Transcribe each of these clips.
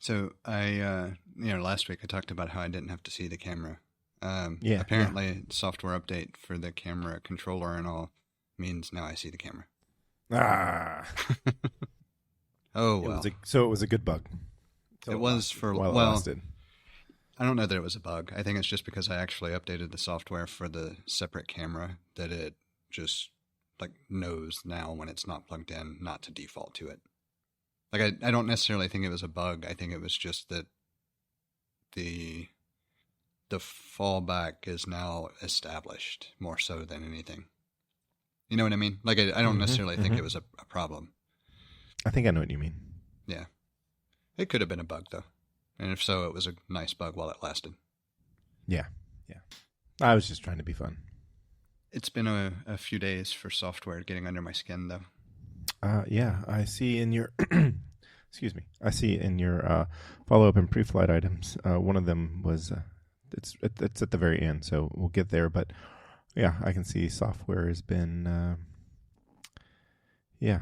So last week I talked about how I didn't have to see the camera. Yeah. Apparently, software update for the camera controller and all means now I see the camera. Ah. Oh, well. So it was a good bug. It was for, while it lasted. I don't know that it was a bug. I think it's just because I actually updated the software for the separate camera that it just knows now when it's not plugged in not to default to it. I don't necessarily think it was a bug. I think it was just that the fallback is now established more so than anything. You know what I mean? I don't necessarily think it was a problem. I think I know what you mean. Yeah. It could have been a bug, though. And if so, it was a nice bug while it lasted. Yeah. I was just trying to be fun. It's been a few days for software getting under my skin, though. Yeah, I see in your excuse me. I see in your follow-up and pre-flight items. One of them was it's at the very end, so we'll get there. But yeah, I can see software has been yeah.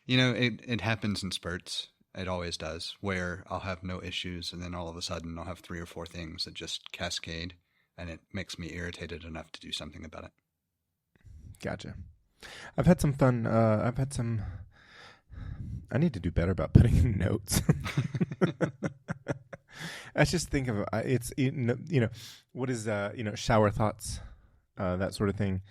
It happens in spurts. It always does, where I'll have no issues, and then all of a sudden I'll have 3 or 4 things that just cascade, and it makes me irritated enough to do something about it. Gotcha. I've had some fun. I need to do better about putting in notes. I just think of it's what is shower thoughts, that sort of thing.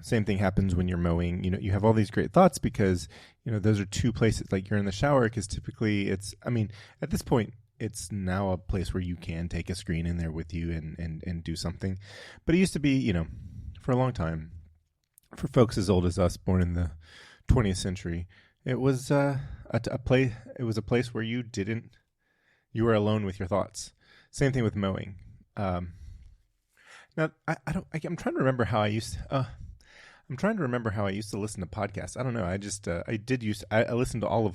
Same thing happens when you're mowing. You have all these great thoughts because those are 2 places. Like you're in the shower because typically at this point it's now a place where you can take a screen in there with you and do something. But it used to be for a long time, for folks as old as us, born in the 20th century, it was a place where you were alone with your thoughts. Same thing with mowing. Now I'm trying to remember how I used to listen to podcasts. I don't know. I just I listened to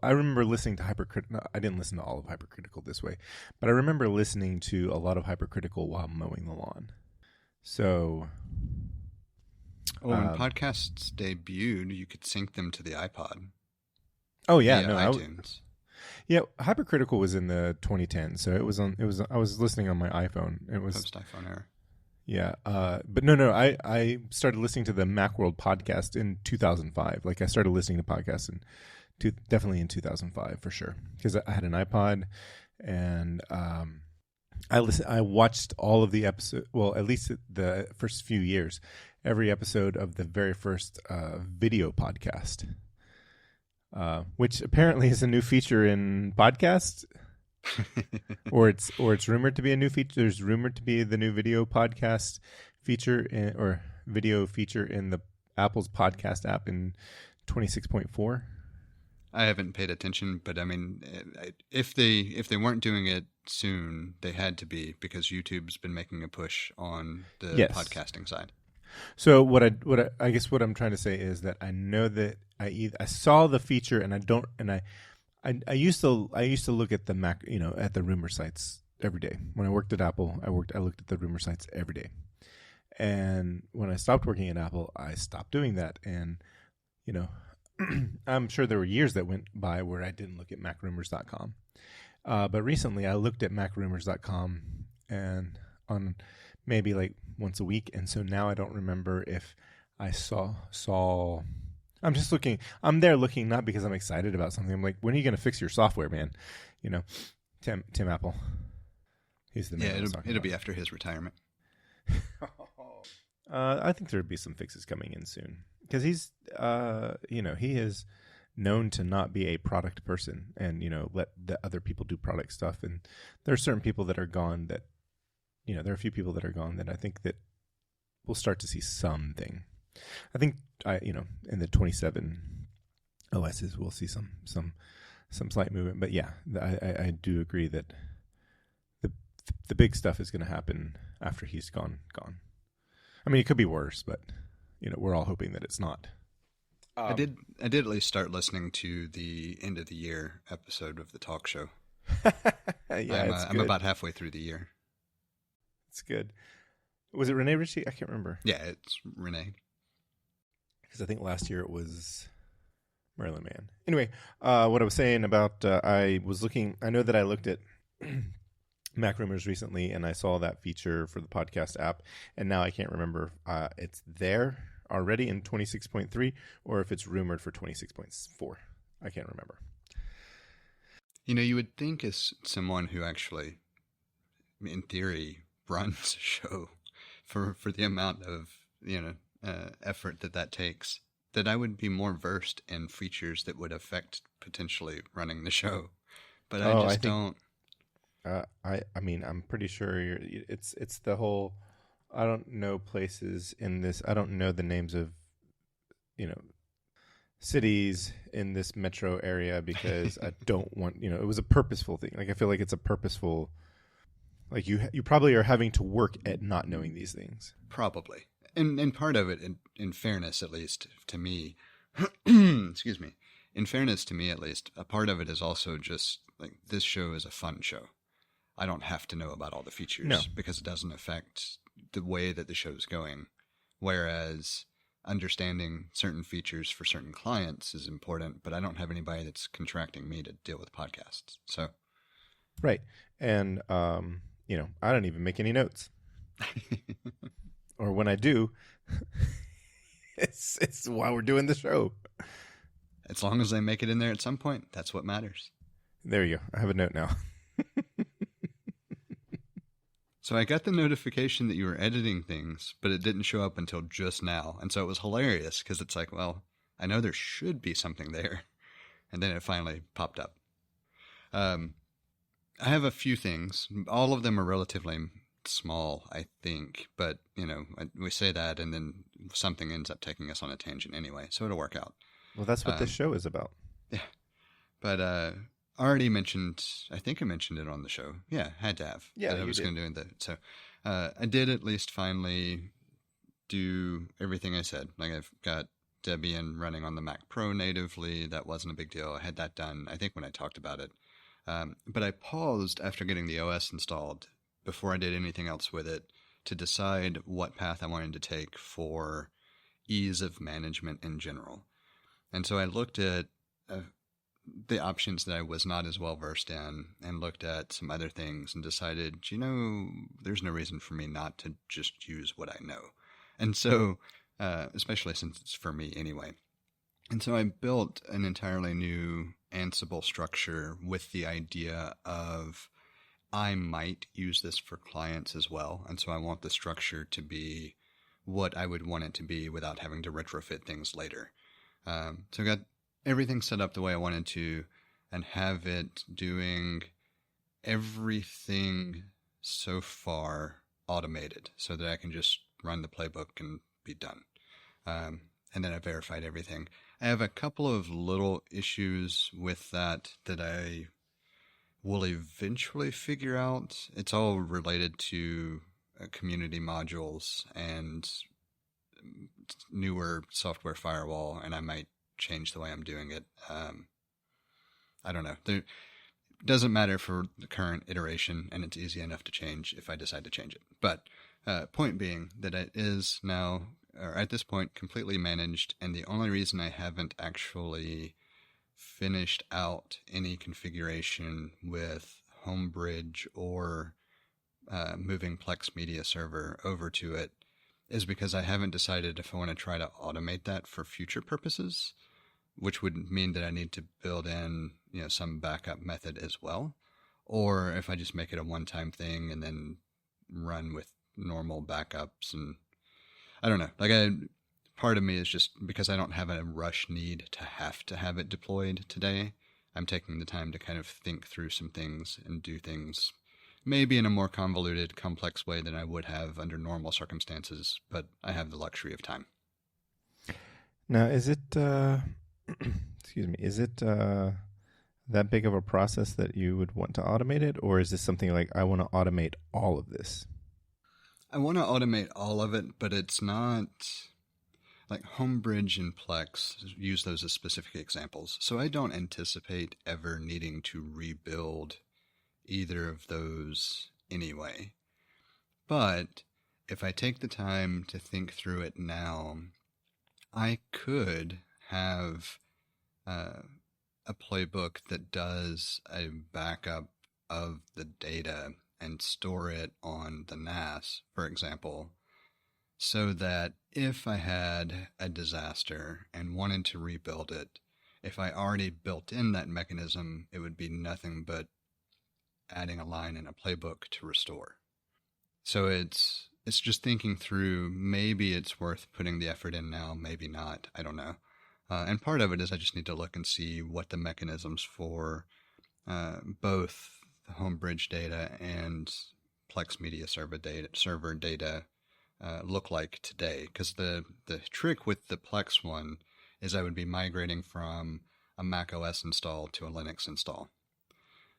I remember listening to Hypercritical. I didn't listen to all of Hypercritical this way, but I remember listening to a lot of Hypercritical while mowing the lawn. So when podcasts debuted, you could sync them to the iPod. Oh yeah, via iTunes. Hypercritical was in the 2010s, so I was listening on my iPhone. It was post iPhone era. Yeah, but no, I started listening to the Macworld podcast in 2005. I started listening to podcasts definitely in 2005 for sure, because I had an iPod, and I watched all of the episodes. Well, at least the first few years, every episode of the very first video podcast, which apparently is a new feature in podcasts. or it's rumored to be a new feature. There's rumored to be the new video podcast feature or video feature in the Apple's podcast app in 26.4. I haven't paid attention, but if they weren't doing it soon, they had to be, because YouTube's been making a push on the podcasting side. So what I guess what I'm trying to say is that I know that I saw the feature, and I used to look at the Mac, at the rumor sites every day. When I worked at Apple, I looked at the rumor sites every day. And when I stopped working at Apple, I stopped doing that. And, I'm sure there were years that went by where I didn't look at macrumors.com. But recently I looked at macrumors.com and on maybe once a week. And so now I don't remember if I saw I'm just looking. I'm there looking not because I'm excited about something. I'm like, when are you going to fix your software, man? Tim Apple. He's the man. Yeah, it'll be after his retirement. I think there'll be some fixes coming in soon, because he's, he is known to not be a product person, and let the other people do product stuff. And there are certain people that are gone that, there are a few people that are gone that I think that we'll start to see something. I think in the 27 OSs we'll see some slight movement, but yeah, I do agree that the big stuff is going to happen after he's gone. It could be worse, but we're all hoping that it's not. I did at least start listening to the end of the year episode of the talk show. Yeah, I'm about halfway through the year. It's good. Was it Renee Ritchie? I can't remember. Yeah, it's Renee. Because I think last year it was Merlin Man. Anyway, what I was saying about I know that I looked at Mac Rumors recently, and I saw that feature for the podcast app, and now I can't remember if it's there already in 26.3 or if it's rumored for 26.4. I can't remember. You would think as someone who actually, in theory, runs a show for the amount of, effort that takes, that I would be more versed in features that would affect potentially running the show. But I don't. I mean, I'm pretty sure it's the whole. I don't know places in this. I don't know the names of, cities in this metro area because I don't want. It was a purposeful thing. Like I feel like it's a purposeful. Like you probably are having to work at not knowing these things. Probably, and part of it, in fairness, at least to me, excuse me. In fairness to me, at least, a part of it is also just like this show is a fun show. I don't have to know about all the features because it doesn't affect the way that the show's going. Whereas understanding certain features for certain clients is important, but I don't have anybody that's contracting me to deal with podcasts. So, right. And, I don't even make any notes. Or when I do, it's while we're doing the show. As long as I make it in there at some point, that's what matters. There you go. I have a note now. So I got the notification that you were editing things, but it didn't show up until just now. And so it was hilarious because it's like, well, I know there should be something there. And then it finally popped up. I have a few things. All of them are relatively small, I think. But, we say that and then something ends up taking us on a tangent anyway. So it'll work out. Well, that's what this show is about. Yeah. But already mentioned, I think I mentioned it on the show. Yeah, had to have. Yeah, that I was going to do it. So I did at least finally do everything I said. Like I've got Debian running on the Mac Pro natively. That wasn't a big deal. I had that done, I think, when I talked about it. But I paused after getting the OS installed before I did anything else with it to decide what path I wanted to take for ease of management in general. And so I looked at the options that I was not as well versed in and looked at some other things and decided, there's no reason for me not to just use what I know. And so, especially since it's for me anyway. And so I built an entirely new Ansible structure with the idea of I might use this for clients as well. And so I want the structure to be what I would want it to be without having to retrofit things later. So I got everything set up the way I wanted to and have it doing everything so far automated so that I can just run the playbook and be done. And then I verified everything. I have a couple of little issues with that I will eventually figure out. It's all related to community modules and newer software firewall, and I might change the way I'm doing it. I don't know. It doesn't matter for the current iteration, and it's easy enough to change if I decide to change it. But point being that it is now, or at this point, completely managed, and the only reason I haven't actually finished out any configuration with Homebridge or moving Plex Media Server over to it is because I haven't decided if I want to try to automate that for future purposes, which would mean that I need to build in, some backup method as well, or if I just make it a one-time thing and then run with normal backups. And I don't know, part of me is just because I don't have a rush need to have it deployed today. I'm taking the time to kind of think through some things and do things maybe in a more convoluted, complex way than I would have under normal circumstances, but I have the luxury of time. Now, is it, excuse me, is it that big of a process that you would want to automate it, or is this something like, I want to automate all of this? I want to automate all of it, but it's not like Homebridge and Plex, use those as specific examples. So I don't anticipate ever needing to rebuild either of those anyway. But if I take the time to think through it now, I could have a playbook that does a backup of the data and store it on the NAS, for example, so that if I had a disaster and wanted to rebuild it, if I already built in that mechanism, it would be nothing but adding a line in a playbook to restore. So it's just thinking through, maybe it's worth putting the effort in now, maybe not, I don't know. And part of it is I just need to look and see what the mechanisms for both the Homebridge data and Plex Media server data look like today. Because the trick with the Plex one is I would be migrating from a Mac OS install to a Linux install.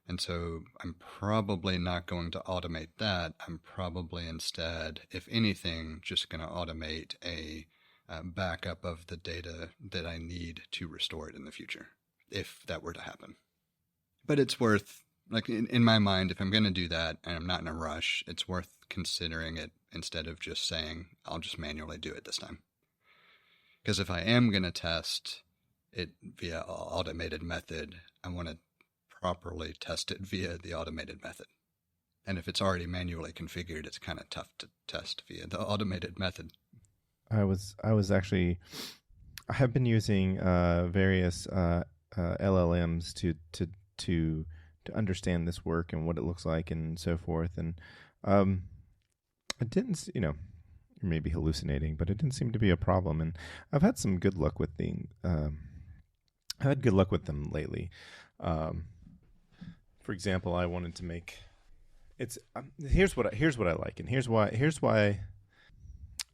And so I'm probably not going to automate that. I'm probably instead, if anything, just going to automate a backup of the data that I need to restore it in the future, if that were to happen. But it's worth, like in my mind, if I'm going to do that and I'm not in a rush, it's worth considering it instead of just saying, I'll just manually do it this time. Because if I am going to test it via automated method, I want to properly test it via the automated method. And if it's already manually configured, it's kind of tough to test via the automated method. I have been using various LLMs to understand this work and what it looks like and so forth. And it didn't, maybe hallucinating, but it didn't seem to be a problem. And I've had some good luck with I've had good luck with them lately. For example, I wanted to make here's what I like, and here's why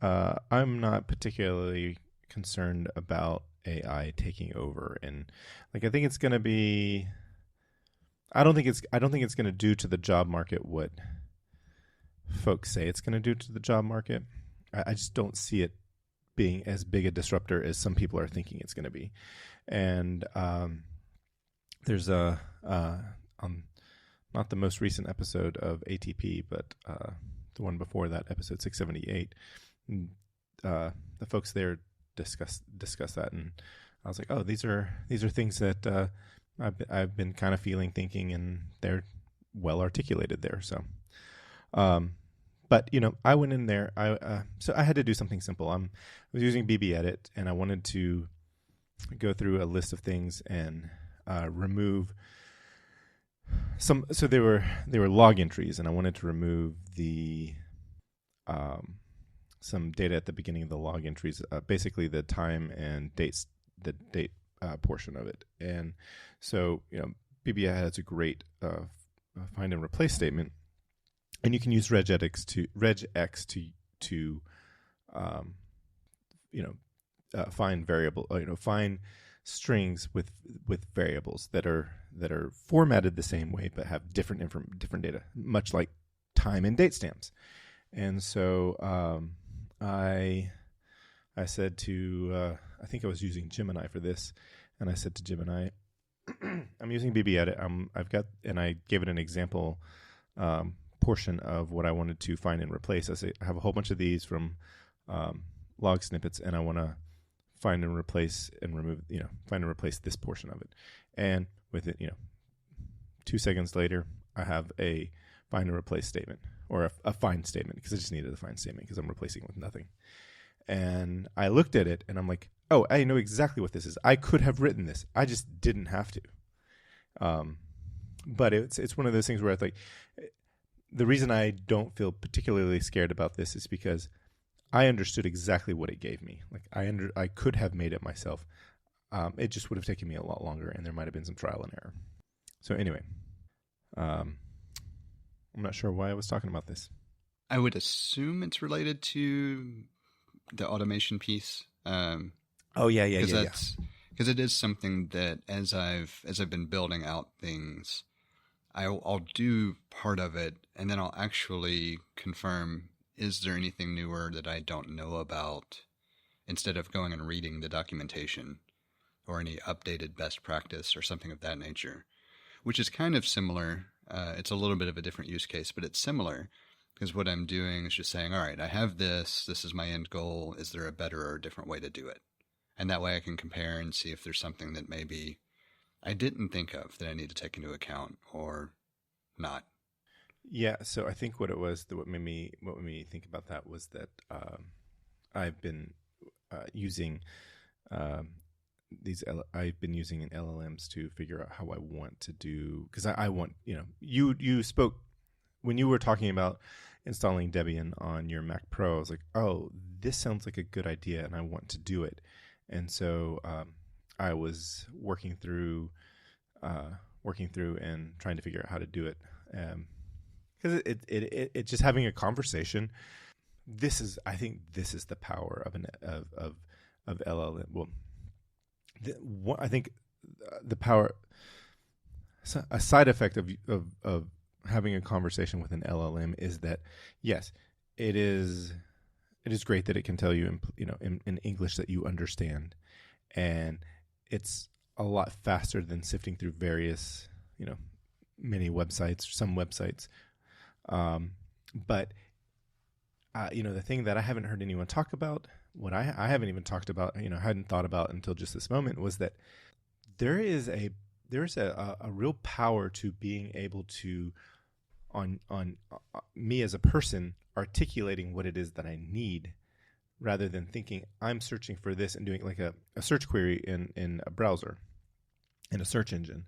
I'm not particularly concerned about AI taking over. And like, I think it's going to be, I don't think it's going to do to the job market what folks say it's going to do to the job market. I just don't see it being as big a disruptor as some people are thinking it's going to be. And there's not the most recent episode of ATP, but the one before that, episode 678. The folks there discuss that, and I was like, oh, these are things that I've been kind of thinking, and they're well articulated there. So, but I went in there. So I had to do something simple. I was using BB Edit, and I wanted to go through a list of things and remove some. So they were log entries, and I wanted to remove the some data at the beginning of the log entries, basically the time and dates, the date portion of it. And so, BB Edit has a great find and replace statement, and you can use regex to find variable, find strings with variables that are formatted the same way but have different data, much like time and date stamps. And so I said to I think I was using Gemini for this, and I said to Gemini, I'm using BB Edit. I gave it an example portion of what I wanted to find and replace. I say I have a whole bunch of these from log snippets, and I want to find and replace and remove, find and replace this portion of it. And with it, 2 seconds later, I have a find and replace statement, or a find statement, because I just needed a find statement because I'm replacing it with nothing. And I looked at it and I'm like, oh, I know exactly what this is. I could have written this. I just didn't have to. But it's one of those things where I think the reason I don't feel particularly scared about this is because I understood exactly what it gave me. Like I could have made it myself. It just would have taken me a lot longer, and there might have been some trial and error. So anyway, I'm not sure why I was talking about this. I would assume it's related to the automation piece. Because it is something that as I've been building out things, I'll do part of it, and then I'll actually confirm, is there anything newer that I don't know about, instead of going and reading the documentation or any updated best practice or something of that nature, which is kind of similar. It's a little bit of a different use case, but it's similar, because what I'm doing is just saying, all right, I have this is my end goal. Is there a better or a different way to do it? And that way I can compare and see if there's something that maybe I didn't think of that I need to take into account or not. Yeah, so I think what it was that what made me think about that was that I've been using I've been using an LLMs to figure out how I want to do, because I want, you spoke when you were talking about installing Debian on your Mac Pro. I was like, oh, this sounds like a good idea, and I want to do it. And so I was working through and trying to figure out how to do it. Because it just having a conversation. I think this is the power of LLM. Well, I think the power, a side effect of having a conversation with an LLM is that, yes, it is great that it can tell you in English that you understand, and it's a lot faster than sifting through various many websites, some websites. But the thing that I haven't heard anyone talk about, what I haven't even talked about, hadn't thought about until just this moment, was that there's a real power to being able to, on me as a person, articulating what it is that I need, rather than thinking I'm searching for this and doing like a search query in a browser, in a search engine.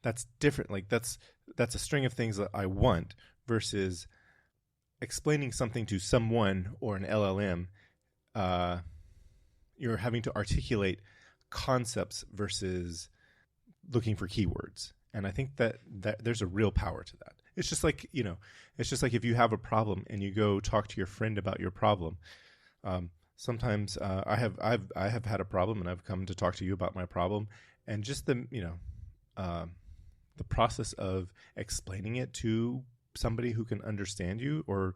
That's different. Like that's a string of things that I want, versus explaining something to someone or an LLM. You're having to articulate concepts versus looking for keywords. And I think that there's a real power to that. It's just like, if you have a problem and you go talk to your friend about your problem. Sometimes I have had a problem and I've come to talk to you about my problem, and just the process of explaining it to somebody who can understand you, or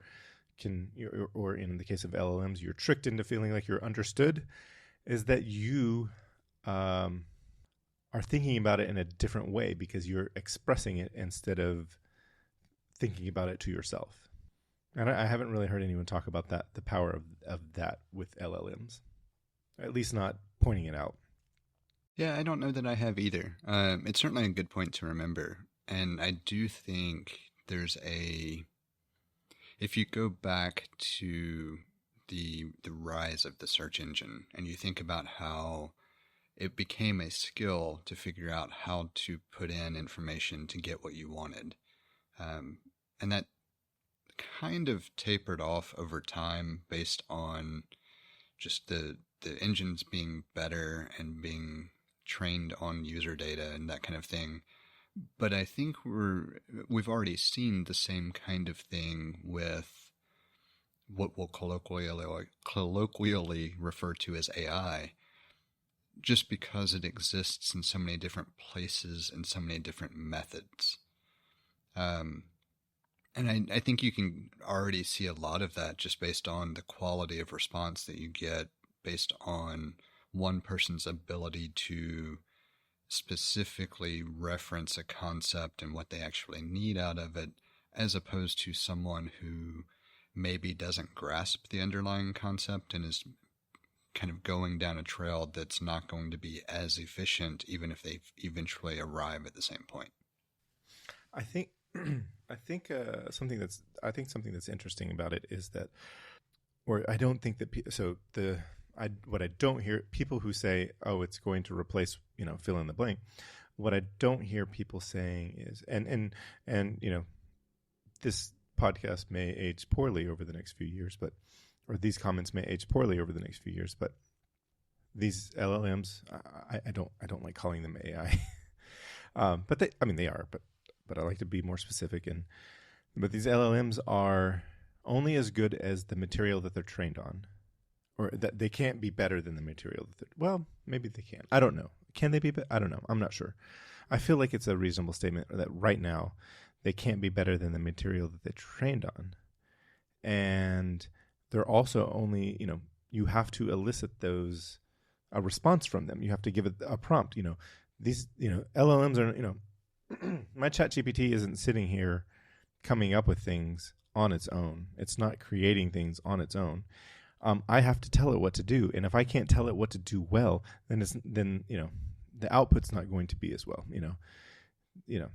in the case of LLMs, you're tricked into feeling like you're understood, is that you are thinking about it in a different way because you're expressing it instead of thinking about it to yourself. And I haven't really heard anyone talk about that, the power of that with LLMs, at least not pointing it out. Yeah, I don't know that I have either. It's certainly a good point to remember. And I do think there's if you go back to the rise of the search engine and you think about how it became a skill to figure out how to put in information to get what you wanted. And that kind of tapered off over time based on just the engines being better and being trained on user data and that kind of thing. But I think we've already seen the same kind of thing with what we'll colloquially refer to as AI, just because it exists in so many different places and so many different methods. And I think you can already see a lot of that just based on the quality of response that you get based on one person's ability to specifically reference a concept and what they actually need out of it, as opposed to someone who maybe doesn't grasp the underlying concept and is kind of going down a trail that's not going to be as efficient, even if they eventually arrive at the same point. I think something that's interesting about it is that, or I don't think that what I don't hear people who say, oh, it's going to replace, fill in the blank. What I don't hear people saying is, and this podcast may age poorly over the next few years, or these comments may age poorly over the next few years, but these LLMs, I don't like calling them AI, but they are, but I like to be more specific. But these LLMs are only as good as the material that they're trained on, or that they can't be better than the material well, maybe they can. I don't know. Can they be? I don't know. I'm not sure. I feel like it's a reasonable statement that right now they can't be better than the material that they're trained on. And they're also only, you have to elicit a response from them. You have to give it a prompt. These, LLMs are, my ChatGPT isn't sitting here coming up with things on its own. It's not creating things on its own. I have to tell it what to do. And if I can't tell it what to do well, then the output's not going to be as well.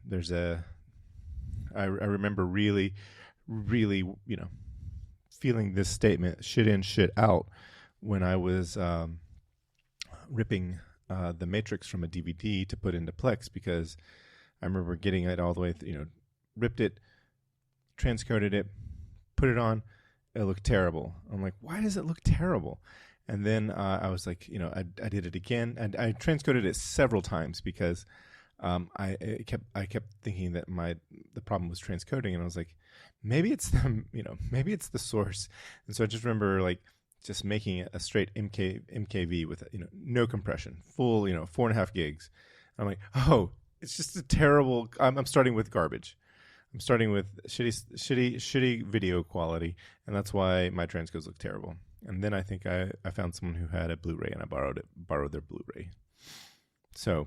There's I remember really, really, feeling this statement, shit in, shit out, when I was ripping the Matrix from a DVD to put into Plex, because I remember getting it all the way, ripped it, transcoded it, put it on. It looked terrible. I'm like, why does it look terrible? And then I was like, I did it again, and I transcoded it several times because I kept thinking that the problem was transcoding, and I was like, maybe it's the source. And so I just remember like just making it a straight MKV with no compression, full 4.5 gigs. And I'm like, oh, it's just a terrible. I'm starting with garbage. I'm starting with shitty video quality, and that's why my transcodes look terrible. And then I think I found someone who had a Blu-ray, and I borrowed their Blu-ray. So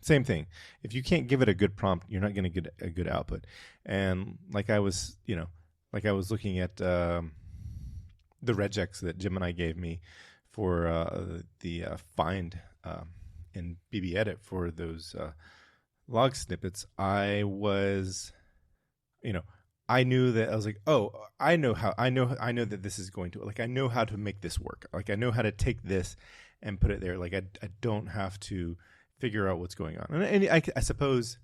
same thing. If you can't give it a good prompt, you're not going to get a good output. And like I was looking at the regex that Gemini gave me for the find in BB Edit for those log snippets, I was, I knew that I was like, oh, I know that this is going to, like, I know how to make this work. Like, I know how to take this and put it there. Like, I don't have to figure out what's going on. And I suppose,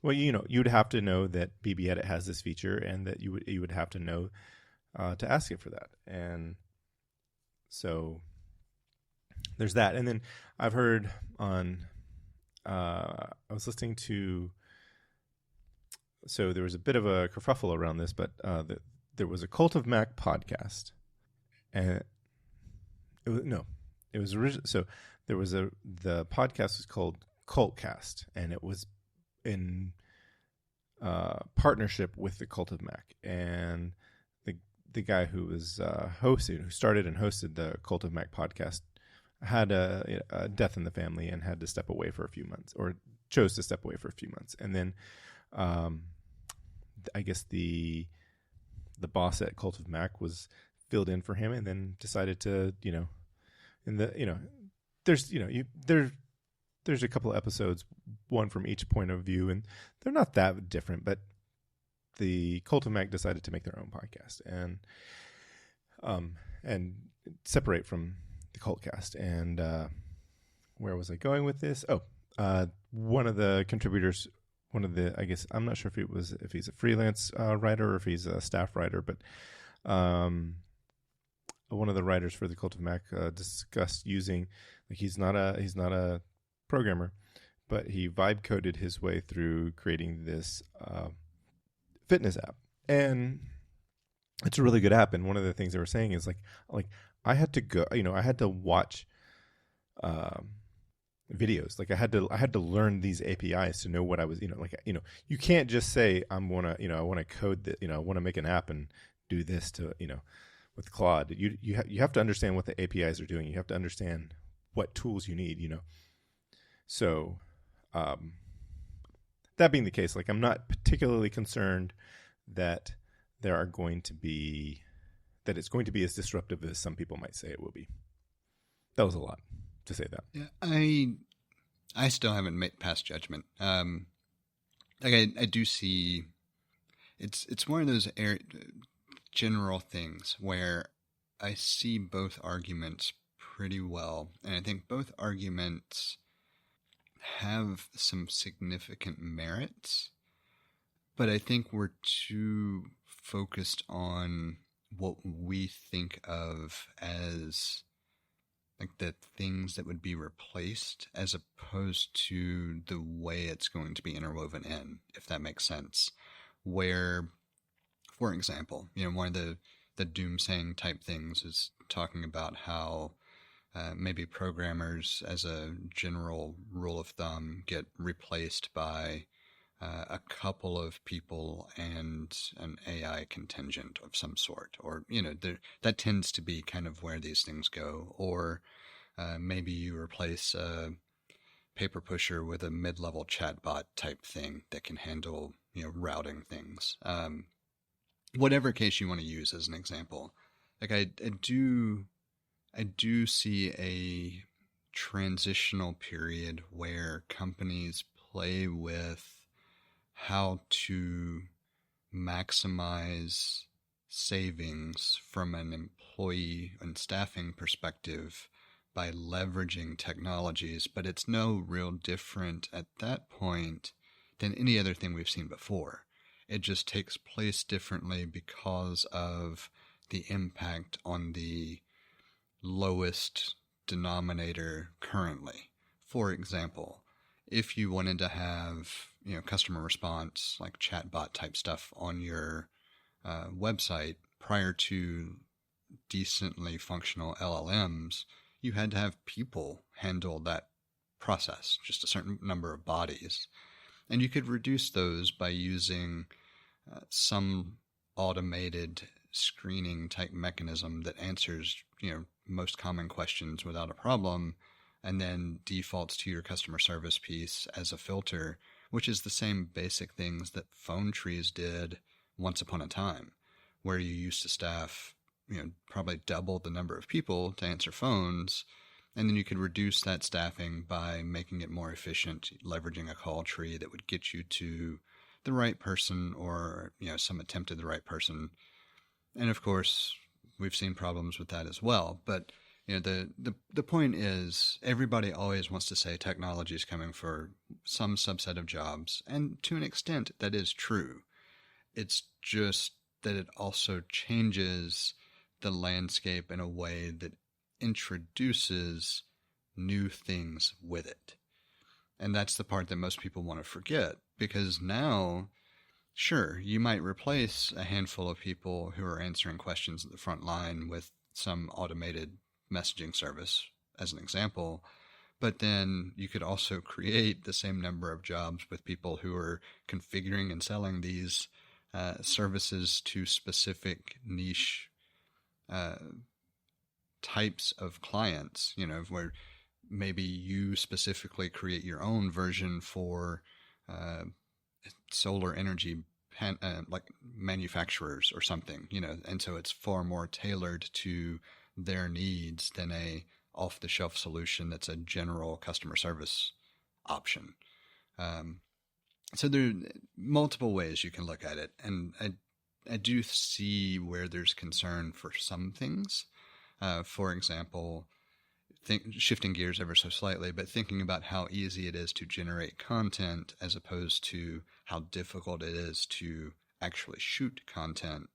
well, you'd have to know that BB Edit has this feature, and that you would have to know to ask it for that. And so there's that. And then I've heard on, I was listening to, so there was a bit of a kerfuffle around this, but there was a Cult of Mac podcast, and it was original. So there was the podcast was called Cultcast, and it was in partnership with the Cult of Mac, and the guy who was who started and hosted the Cult of Mac podcast had a death in the family and had to step away for a few months, or chose to step away for a few months. And then I guess the boss at Cult of Mac was filled in for him, and then decided to, there's a couple of episodes, one from each point of view, and they're not that different, but the Cult of Mac decided to make their own podcast and separate from the Cultcast. And where was I going with this? One of the contributors, I guess, I'm not sure if he's a freelance writer or if he's a staff writer, but one of the writers for the Cult of Mac discussed using, like, he's not a programmer, but he vibe coded his way through creating this fitness app, and it's a really good app. And one of the things they were saying is like I had to go, I had to watch videos. Like I had to learn these APIs to know what I was, you can't just say I want to code that, I want to make an app and do this to, with Claude. You have to understand what the APIs are doing. You have to understand what tools you need, So that being the case, like, I'm not particularly concerned that it's going to be as disruptive as some people might say it will be. That was a lot to say that. Yeah, I still haven't made past judgment. I do see it's one of those general things where I see both arguments pretty well, and I think both arguments have some significant merits, but I think we're too focused on what we think of as like the things that would be replaced, as opposed to the way it's going to be interwoven in, if that makes sense. Where, for example, one of the doomsaying type things is talking about how maybe programmers, as a general rule of thumb, get replaced by a couple of people and an AI contingent of some sort, or that tends to be kind of where these things go. Or maybe you replace a paper pusher with a mid-level chatbot type thing that can handle routing things. Whatever case you want to use as an example, like I do see a transitional period where companies play with how to maximize savings from an employee and staffing perspective by leveraging technologies, but it's no real different at that point than any other thing we've seen before. It just takes place differently because of the impact on the lowest denominator currently. For example, if you wanted to have, customer response, like chatbot type stuff on your website prior to decently functional LLMs, you had to have people handle that process, just a certain number of bodies. And you could reduce those by using some automated screening type mechanism that answers, most common questions without a problem, and then defaults to your customer service piece as a filter, which is the same basic things that phone trees did once upon a time, where you used to staff, probably double the number of people to answer phones, and then you could reduce that staffing by making it more efficient, leveraging a call tree that would get you to the right person, or, some attempt at the right person. And of course, we've seen problems with that as well. But the point is, everybody always wants to say technology is coming for some subset of jobs, and to an extent that is true. It's just that it also changes the landscape in a way that introduces new things with it. And that's the part that most people want to forget, because now, sure, you might replace a handful of people who are answering questions at the front line with some automated messaging service, as an example, but then you could also create the same number of jobs with people who are configuring and selling these services to specific niche types of clients, where maybe you specifically create your own version for solar energy like manufacturers or something, and so it's far more tailored to their needs than a off-the-shelf solution that's a general customer service option. So there are multiple ways you can look at it, and I do see where there's concern for some things. For example, shifting gears ever so slightly, but thinking about how easy it is to generate content as opposed to how difficult it is to actually shoot content.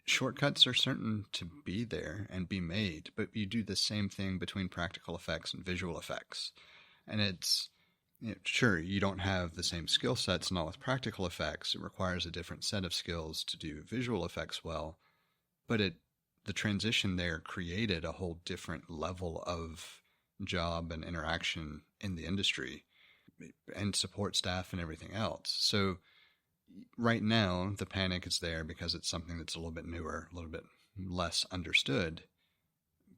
Shortcuts are certain to be there and be made, but you do the same thing between practical effects and visual effects. And it's, sure, you don't have the same skill sets and all with practical effects. It requires a different set of skills to do visual effects well, but the transition there created a whole different level of job and interaction in the industry and support staff and everything else. So right now, the panic is there because it's something that's a little bit newer, a little bit less understood.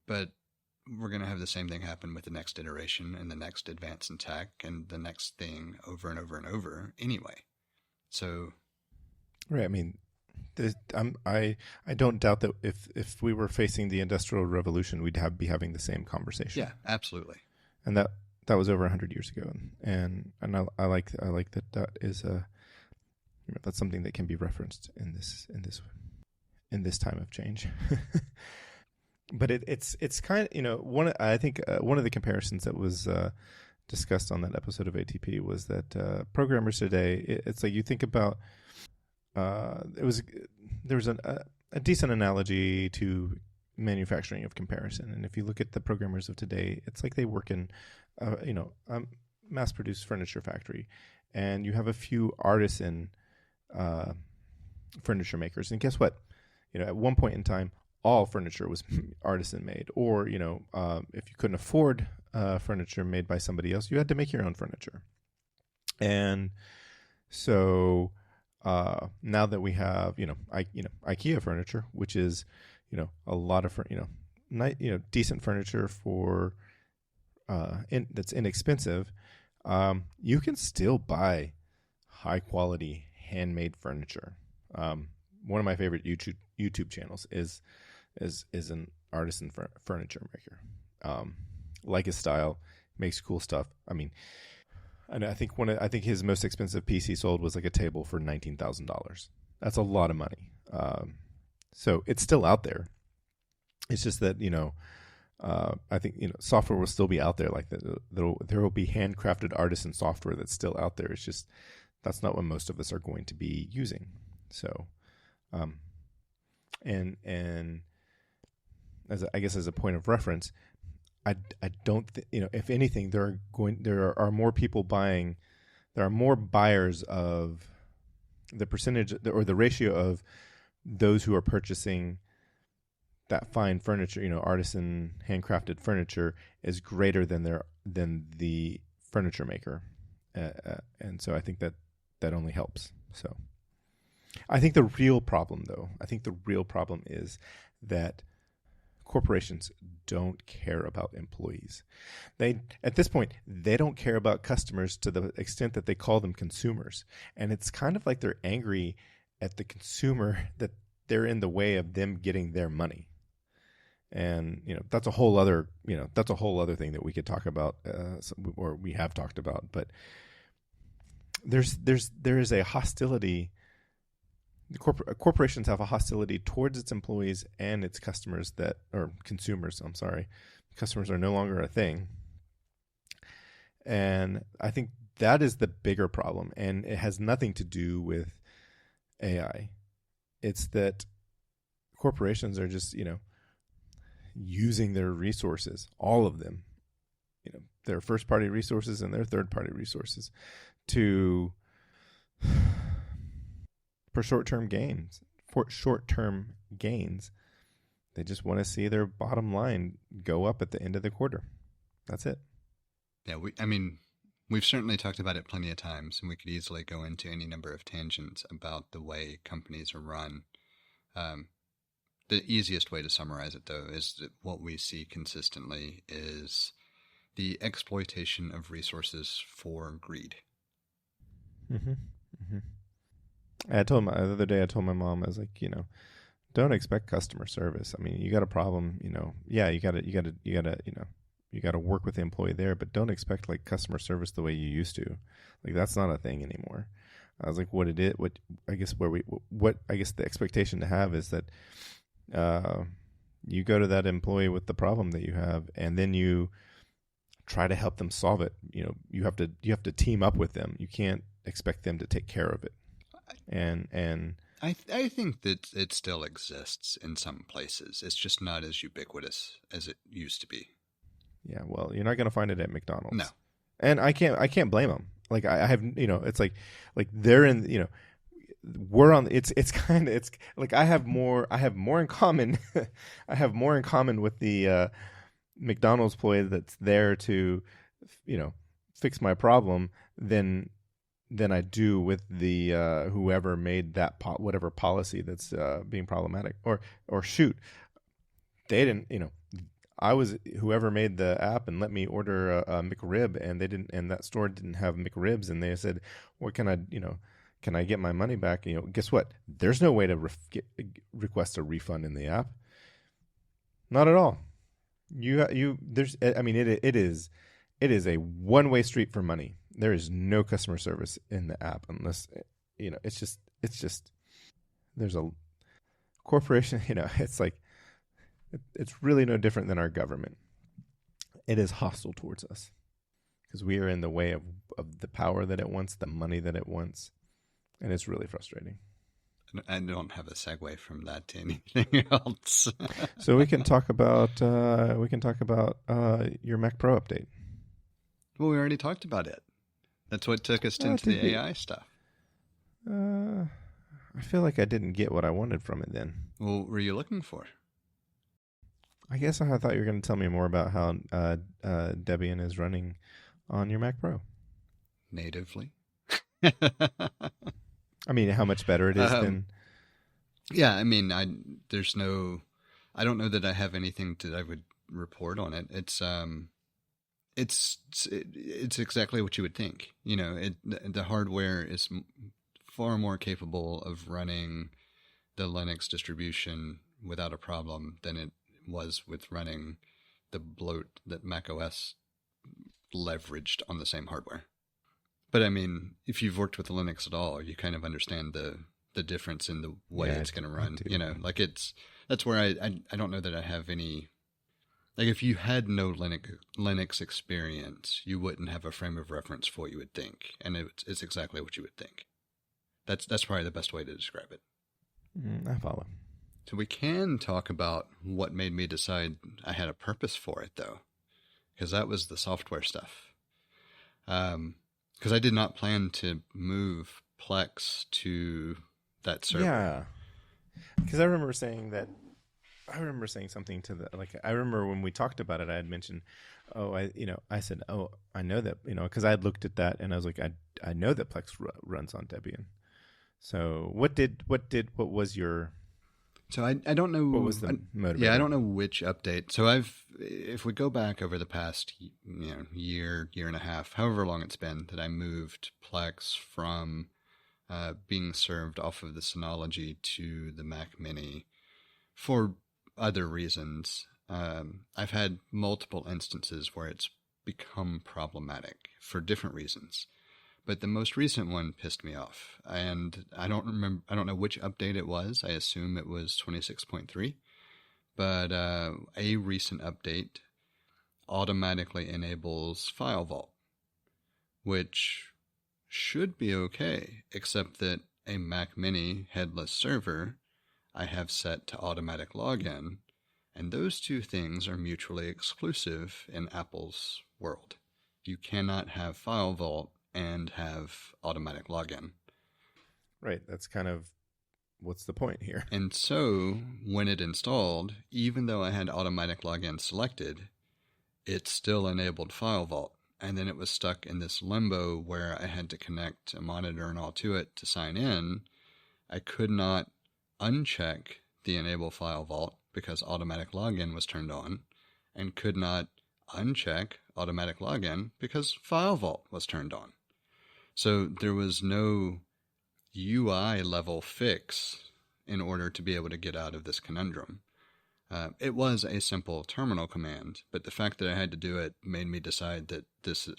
But we're going to have the same thing happen with the next iteration and the next advance in tech and the next thing over and over and over anyway. So, right. I mean, I don't doubt that if we were facing the Industrial Revolution, we'd be having the same conversation. Yeah, absolutely. And that was over 100 years ago, and I like that is that's something that can be referenced in this time of change. But it's kind of one of the comparisons that was discussed on that episode of ATP was that programmers today, it's like you think about there was a decent analogy to manufacturing of comparison, and if you look at the programmers of today, it's like they work in a mass-produced furniture factory, and you have a few artisan furniture makers, and guess what? At one point in time, all furniture was artisan made, or if you couldn't afford furniture made by somebody else, you had to make your own furniture. And so now that we have IKEA furniture, which is a lot of decent furniture for that's inexpensive, you can still buy high quality handmade furniture. One of my favorite YouTube channels is is an artisan furniture maker. Like his style, makes cool stuff. I mean, and I think his most expensive piece he sold was like a table for $19,000. That's a lot of money. So it's still out there. It's just that, I think, software will still be out there. Like there will be handcrafted artisan software that's still out there. It's just, that's not what most of us are going to be using. So, and as a point of reference, I don't if anything, there are more people buying, there are more buyers of the percentage or the ratio of those who are purchasing that fine furniture, artisan handcrafted furniture is greater than the furniture maker, and so I think that only helps. So I think the real problem is that corporations don't care about employees. At this point, they don't care about customers to the extent that they call them consumers. And it's kind of like they're angry at the consumer that they're in the way of them getting their money. And, that's a whole other thing that we could talk about, or we have talked about. But there is a hostility. Corporations have a hostility towards its employees and its customers or consumers. I'm sorry. Customers are no longer a thing. And I think that is the bigger problem. And it has nothing to do with AI. It's that corporations are just, using their resources, all of them, their first party resources and their third party resources for short-term gains. They just want to see their bottom line go up at the end of the quarter. That's it. Yeah, we've certainly talked about it plenty of times, and we could easily go into any number of tangents about the way companies are run. The easiest way to summarize it, though, is that what we see consistently is the exploitation of resources for greed. Mm-hmm. Mm-hmm. The other day I told my mom, I was like, don't expect customer service. I mean, you got a problem, yeah, you got to work with the employee there, but don't expect like customer service the way you used to. Like that's not a thing anymore. I was like, I guess the expectation to have is that you go to that employee with the problem that you have, and then you try to help them solve it. You have to team up with them. You can't expect them to take care of it. And I think that it still exists in some places. It's just not as ubiquitous as it used to be. Yeah, well, you're not going to find it at McDonald's. No, and I can't blame them. Like I have, it's like they're in, we're on. It's kind of it's like I have more in common. I have more in common with the McDonald's employee that's there to, fix my problem than I do with the whoever made that whatever policy that's being problematic. Or shoot, they didn't. I was whoever made the app and let me order a McRib, and they didn't, and that store didn't have McRibs, and they said, "What can I, can I get my money back?" Guess what? There's no way to request a refund in the app. Not at all. There's. I mean, it is a one-way street for money. There is no customer service in the app unless it's just there's a corporation. It's like it's really no different than our government. It is hostile towards us because we are in the way of the power that it wants, the money that it wants, and it's really frustrating. I don't have a segue from that to anything else. So we can talk about your Mac Pro update. Well, we already talked about it. That's what took us into the AI stuff. I feel like I didn't get what I wanted from it then. Well, what were you looking for? I guess I thought you were going to tell me more about how Debian is running on your Mac Pro. Natively. I mean, how much better it is than... Yeah, I mean, I don't know that I have anything that I would report on it. It's exactly what you would think. The hardware is far more capable of running the Linux distribution without a problem than it was with running the bloat that macOS leveraged on the same hardware. But I mean, if you've worked with Linux at all, you kind of understand the difference in the way it's going to run. Like that's where I don't know that I have any. Like if you had no Linux experience, you wouldn't have a frame of reference for what you would think, and it's exactly what you would think. That's probably the best way to describe it. I follow. So we can talk about what made me decide I had a purpose for it, though, because that was the software stuff. Because I did not plan to move Plex to that server. Yeah, because I remember saying something to I remember when we talked about it, I had mentioned, I said, I know that, because I had looked at that and I was like, I know that Plex runs on Debian. So what was your? So I don't know what was the motivator. Yeah, I don't know which update. So if we go back over the past year and a half, however long it's been that I moved Plex from being served off of the Synology to the Mac Mini for other reasons. I've had multiple instances where it's become problematic for different reasons. But the most recent one pissed me off, and I don't know which update it was. I assume it was 26.3, but a recent update automatically enables File Vault, which should be okay, except that a Mac Mini headless server I have set to automatic login, and those two things are mutually exclusive in Apple's world. You cannot have File Vault and have automatic login. Right. That's kind of what's the point here. And so when it installed, even though I had automatic login selected, it still enabled File Vault. And then it was stuck in this limbo where I had to connect a monitor and all to it to sign in. I could not uncheck the enable File Vault because automatic login was turned on, and could not uncheck automatic login because File Vault was turned on. So there was no UI level fix in order to be able to get out of this conundrum. It was a simple terminal command, but the fact that I had to do it made me decide that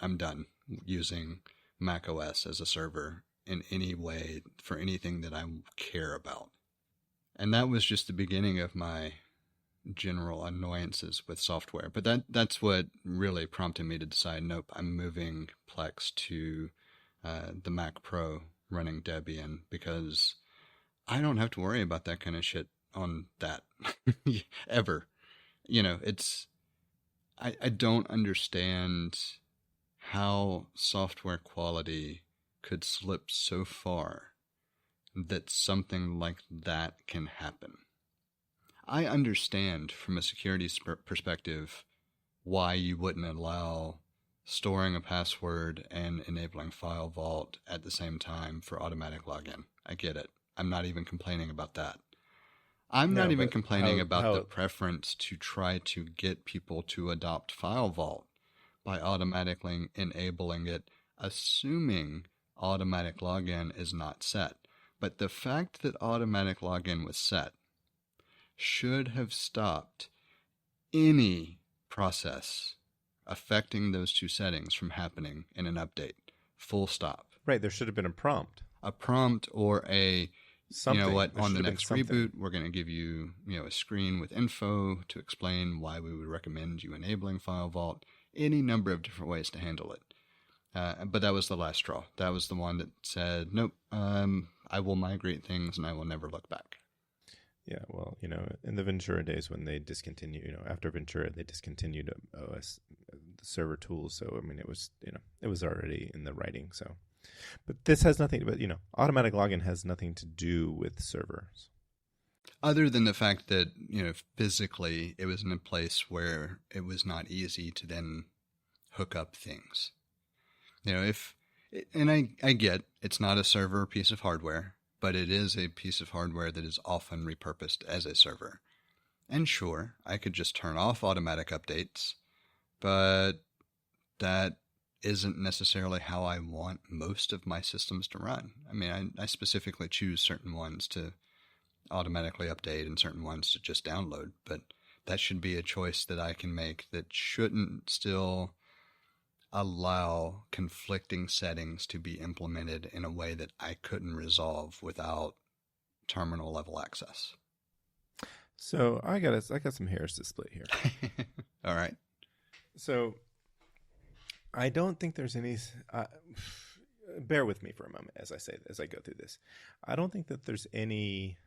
I'm done using macOS as a server in any way for anything that I care about. And that was just the beginning of my general annoyances with software. But that's what really prompted me to decide, nope, I'm moving Plex to the Mac Pro running Debian, because I don't have to worry about that kind of shit on that ever. I don't understand how software quality could slip so far that something like that can happen. I understand from a security perspective why you wouldn't allow storing a password and enabling File Vault at the same time for automatic login. I get it. I'm not even complaining about that. I'm not even complaining about the preference to try to get people to adopt File Vault by automatically enabling it, assuming automatic login is not set. But the fact that automatic login was set should have stopped any process affecting those two settings from happening in an update. Full stop. Right. There should have been a prompt. A prompt or something. You know what, on the next reboot, we're going to give you, a screen with info to explain why we would recommend you enabling File Vault. Any number of different ways to handle it. But that was the last straw. That was the one that said, nope, I will migrate things and I will never look back. Yeah, well, in the Ventura days when they discontinued, after Ventura, they discontinued OS server tools. So, I mean, it was already in the writing. So, but this has nothing, automatic login has nothing to do with servers. Other than the fact that, physically it was in a place where it was not easy to then hook up things. I get it's not a server piece of hardware, but it is a piece of hardware that is often repurposed as a server. And sure, I could just turn off automatic updates, but that isn't necessarily how I want most of my systems to run. I mean, I specifically choose certain ones to automatically update and certain ones to just download. But that should be a choice that I can make that shouldn't still allow conflicting settings to be implemented in a way that I couldn't resolve without terminal level access. So I got some hairs to split here. All right. So I don't think there's any. Bear with me for a moment as I go through this. I don't think that there's any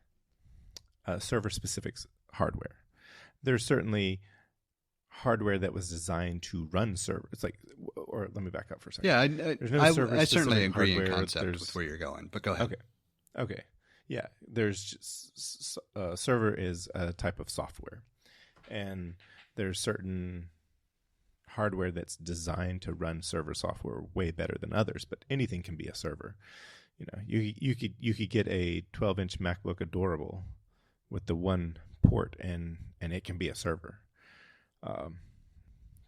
server specific hardware. There's certainly hardware that was designed to run server. It's like, or let me back up for a second. Yeah, there's no I certainly agree in hardware. concept with where you're going, but go ahead. Okay. Yeah, there's just, server is a type of software, and there's certain hardware that's designed to run server software way better than others. But anything can be a server. You know, you could get a 12-inch MacBook Adorable with the one port, and it can be a server.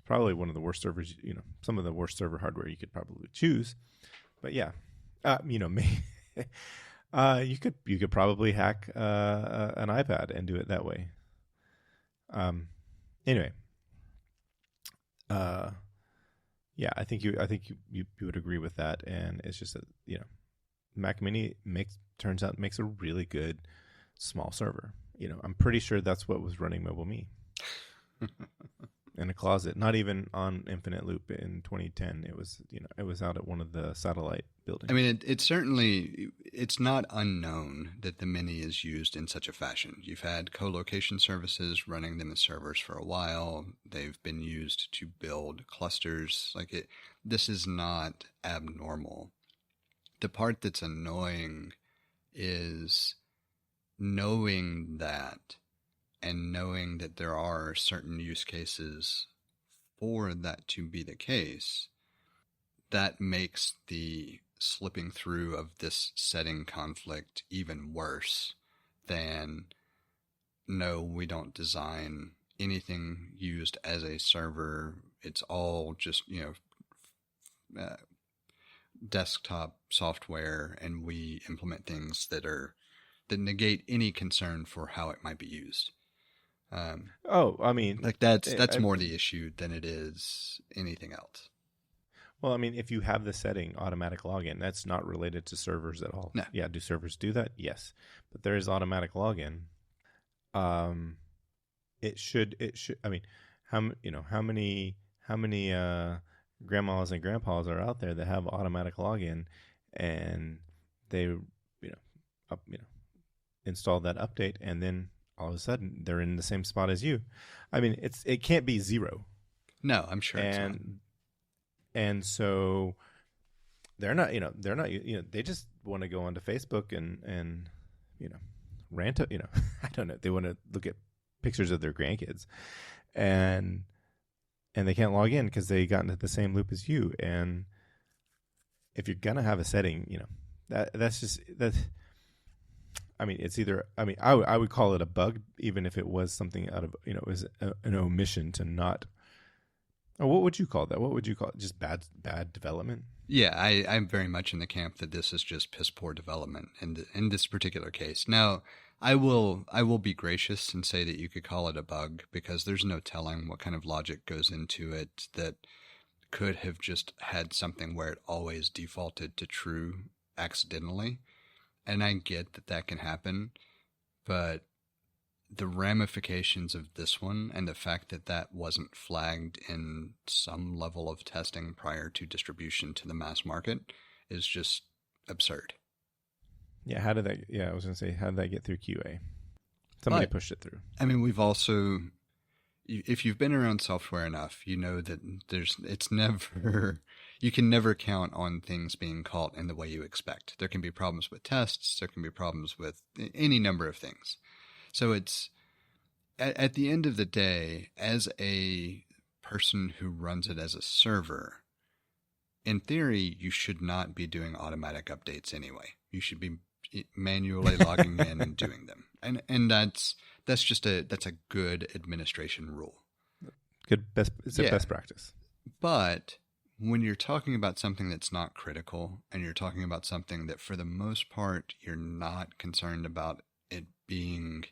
Probably one of the worst servers. You know, some of the worst server hardware you could probably choose. But yeah, you could probably hack an iPad and do it that way. Anyway, I think you would agree with that, and it's just that Mac Mini makes a really good small server. I'm pretty sure that's what was running MobileMe in a closet, not even on Infinite Loop in 2010. It was out at one of the satellite buildings. I mean, it's not unknown that the Mini is used in such a fashion. You've had co-location services running them as servers for a while. They've been used to build clusters. This is not abnormal. The part that's annoying is knowing that, and knowing that there are certain use cases for that to be the case, that makes the slipping through of this setting conflict even worse than, no, we don't design anything used as a server. It's all just, desktop software, and we implement things that negate any concern for how it might be used. That's more the issue than it is anything else. Well, I mean, if you have the setting automatic login, that's not related to servers at all. No. Yeah, do servers do that? Yes, but there is automatic login. It should. I mean, how many grandmas and grandpas are out there that have automatic login, and they install that update, and then all of a sudden they're in the same spot as you. I mean, it can't be zero. No, I'm sure it's not. And so they're not, they just want to go onto Facebook and rant, I don't know. They want to look at pictures of their grandkids, and they can't log in because they got into the same loop as you. And if you're going to have a setting, that's I mean, it's either, I would call it a bug, even if it was something out of, it was an omission to not. Or what would you call that? What would you call it? Just bad development? Yeah, I'm very much in the camp that this is just piss poor development in this particular case. Now, I will be gracious and say that you could call it a bug, because there's no telling what kind of logic goes into it that could have just had something where it always defaulted to true accidentally. And I get that can happen, but the ramifications of this one and the fact that wasn't flagged in some level of testing prior to distribution to the mass market is just absurd. Yeah, how did that get through QA? Somebody pushed it through. I mean, we've also, if you've been around software enough, you know that you can never count on things being caught in the way you expect. There can be problems with tests. There can be problems with any number of things. So it's, at the end of the day, as a person who runs it as a server, in theory, you should not be doing automatic updates anyway. You should be manually logging in and doing them. And that's a good administration rule. It's a best practice. But when you're talking about something that's not critical, and you're talking about something that for the most part you're not concerned about it being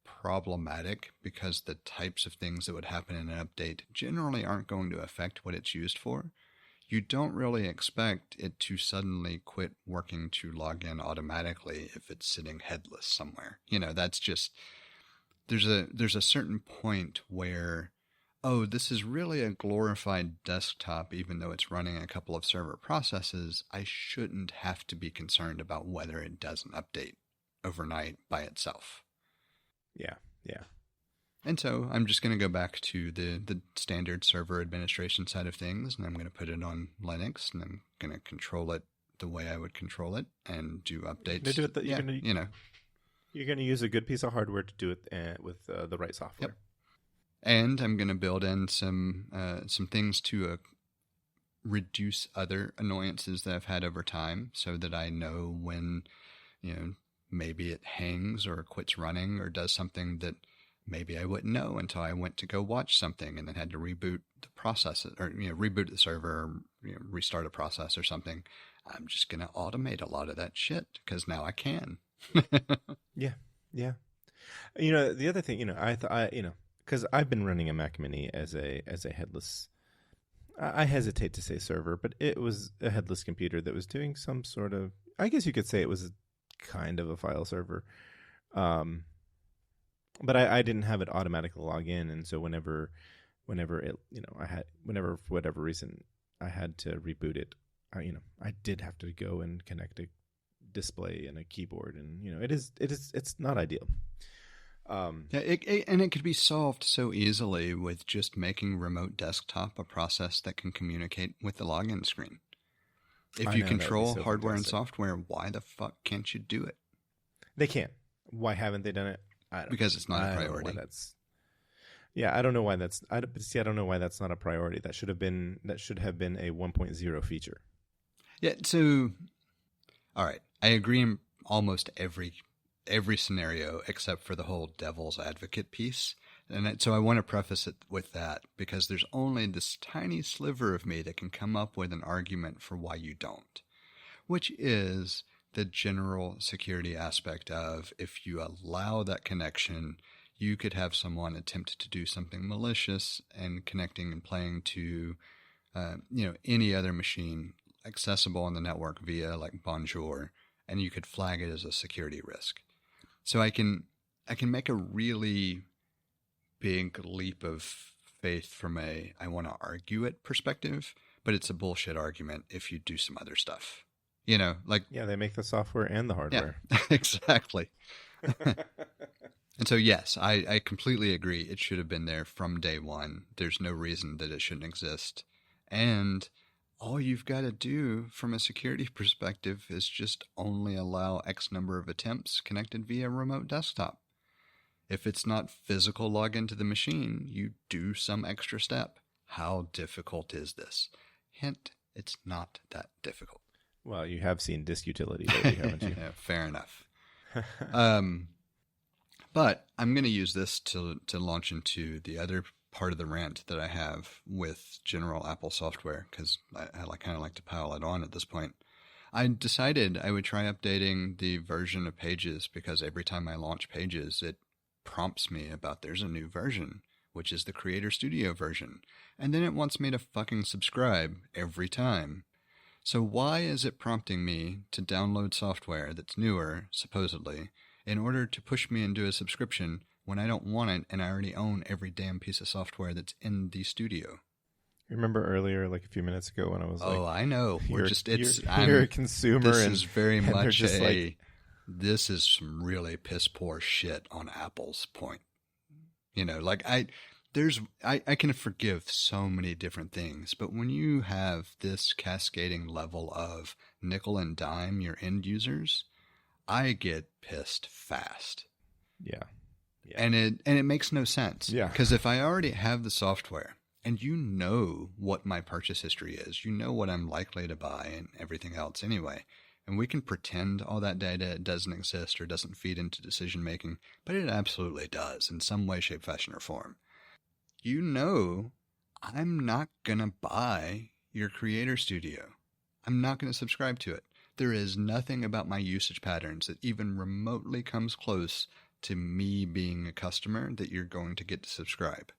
problematic because the types of things that would happen in an update generally aren't going to affect what it's used for. You don't really expect it to suddenly quit working to log in automatically if it's sitting headless somewhere. That's just, there's a certain point where, oh, this is really a glorified desktop, even though it's running a couple of server processes. I shouldn't have to be concerned about whether it does an update overnight by itself. Yeah. And so I'm just going to go back to the standard server administration side of things, and I'm going to put it on Linux, and I'm going to control it the way I would control it and do updates. You're going to use a good piece of hardware to do it with the right software. Yep. And I'm going to build in some things to reduce other annoyances that I've had over time, so that I know when, maybe it hangs or quits running or does something that maybe I wouldn't know until I went to go watch something and then had to reboot the process or, reboot the server or restart a process or something. I'm just going to automate a lot of that shit because now I can. Yeah. The other thing, because I've been running a Mac Mini as a headless, I hesitate to say server, but it was a headless computer that was doing some sort of, I guess you could say it was kind of a file server. But I didn't have it automatically log in, and so whenever it, whenever for whatever reason I had to reboot it, I did have to go and connect a display and a keyboard, and it's not ideal. And it could be solved so easily with just making remote desktop a process that can communicate with the login screen. If you control hardware and software, why the fuck can't you do it? They can't. Why haven't they done it? Because it's not a priority. I don't know why that's. I don't know why that's not a priority. That should have been a 1.0 feature. Yeah. So, all right, I agree in almost every scenario except for the whole devil's advocate piece. And so I want to preface it with that because there's only this tiny sliver of me that can come up with an argument for why you don't, which is the general security aspect of if you allow that connection, you could have someone attempt to do something malicious and connecting and playing to, any other machine accessible on the network via like Bonjour, and you could flag it as a security risk. So I can make a really big leap of faith from I want to argue it perspective, but it's a bullshit argument if you do some other stuff. They make the software and the hardware. Yeah, exactly. And so, yes, I completely agree. It should have been there from day one. There's no reason that it shouldn't exist. And all you've got to do from a security perspective is just only allow X number of attempts connected via remote desktop. If it's not physical login to the machine, you do some extra step. How difficult is this? Hint, it's not that difficult. Well, you have seen disk utility lately, haven't you? Yeah, fair enough. But I'm going to use this to launch into the other part of the rant that I have with general Apple software, because I kind of like to pile it on at this point. I decided I would try updating the version of Pages because every time I launch Pages, it prompts me about there's a new version, which is the Creator Studio version. And then it wants me to fucking subscribe every time. So why is it prompting me to download software that's newer, supposedly, in order to push me into a subscription when I don't want it and I already own every damn piece of software that's in the studio? Remember earlier, like a few minutes ago, when I was like, "Oh, I know. You're a consumer." This and, is very much this is some really piss poor shit on Apple's point. I can forgive so many different things, but when you have this cascading level of nickel and dime your end users, I get pissed fast. Yeah. And it makes no sense. Yeah. Because if I already have the software and you know what my purchase history is, you know what I'm likely to buy and everything else anyway, and we can pretend all that data doesn't exist or doesn't feed into decision making, but it absolutely does in some way, shape, fashion, or form. You know, I'm not going to buy your Creator Studio. I'm not going to subscribe to it. There is nothing about my usage patterns that even remotely comes close to me being a customer that you're going to get to subscribe.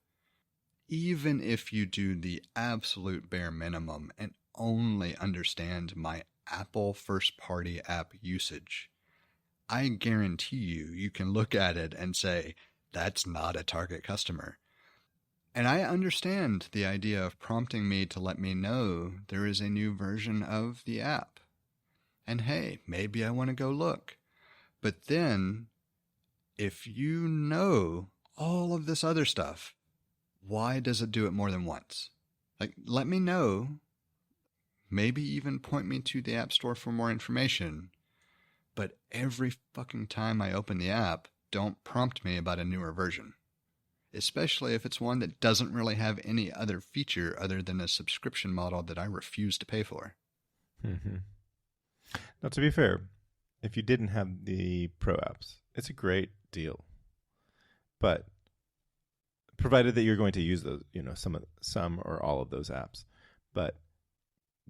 Even if you do the absolute bare minimum and only understand my Apple first-party app usage, I guarantee you can look at it and say, that's not a target customer. And I understand the idea of prompting me to let me know there is a new version of the app. And hey, maybe I want to go look. But then, if you know all of this other stuff, why does it do it more than once? Like, let me know. Maybe even point me to the App Store for more information. But every fucking time I open the app, don't prompt me about a newer version. Especially if it's one that doesn't really have any other feature other than a subscription model that I refuse to pay for. Mm-hmm. Now, to be fair, if you didn't have the Pro apps, it's a great deal. But provided that you're going to use those, some or all of those apps. But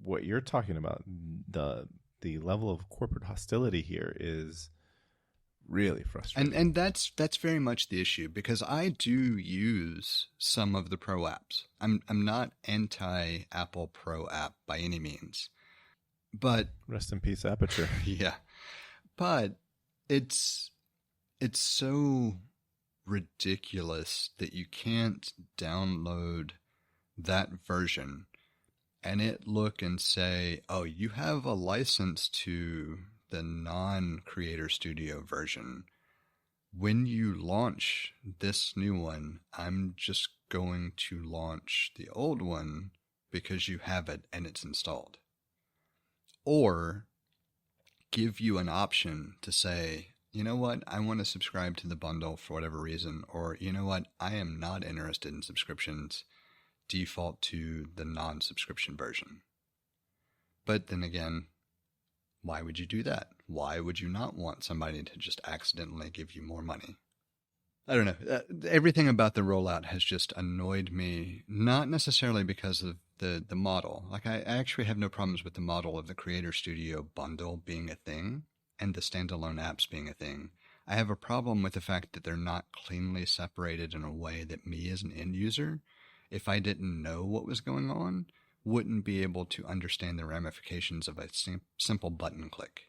what you're talking about, the level of corporate hostility here is really frustrating. And that's very much the issue, because I do use some of the Pro apps. I'm not anti-Apple Pro app by any means. But rest in peace, Aperture. Yeah. But it's so ridiculous that you can't download that version and it look and say, oh, you have a license to the non-Creator Studio version. When you launch this new one, I'm just going to launch the old one because you have it and it's installed. Or give you an option to say, you know what, I want to subscribe to the bundle for whatever reason, or you know what, I am not interested in subscriptions, default to the non-subscription version. But then again, why would you do that? Why would you not want somebody to just accidentally give you more money? I don't know. Everything about the rollout has just annoyed me, not necessarily because of the model. Like, I actually have no problems with the model of the Creator Studio bundle being a thing and the standalone apps being a thing. I have a problem with the fact that they're not cleanly separated in a way that me as an end user, if I didn't know what was going on, wouldn't be able to understand the ramifications of a simple button click.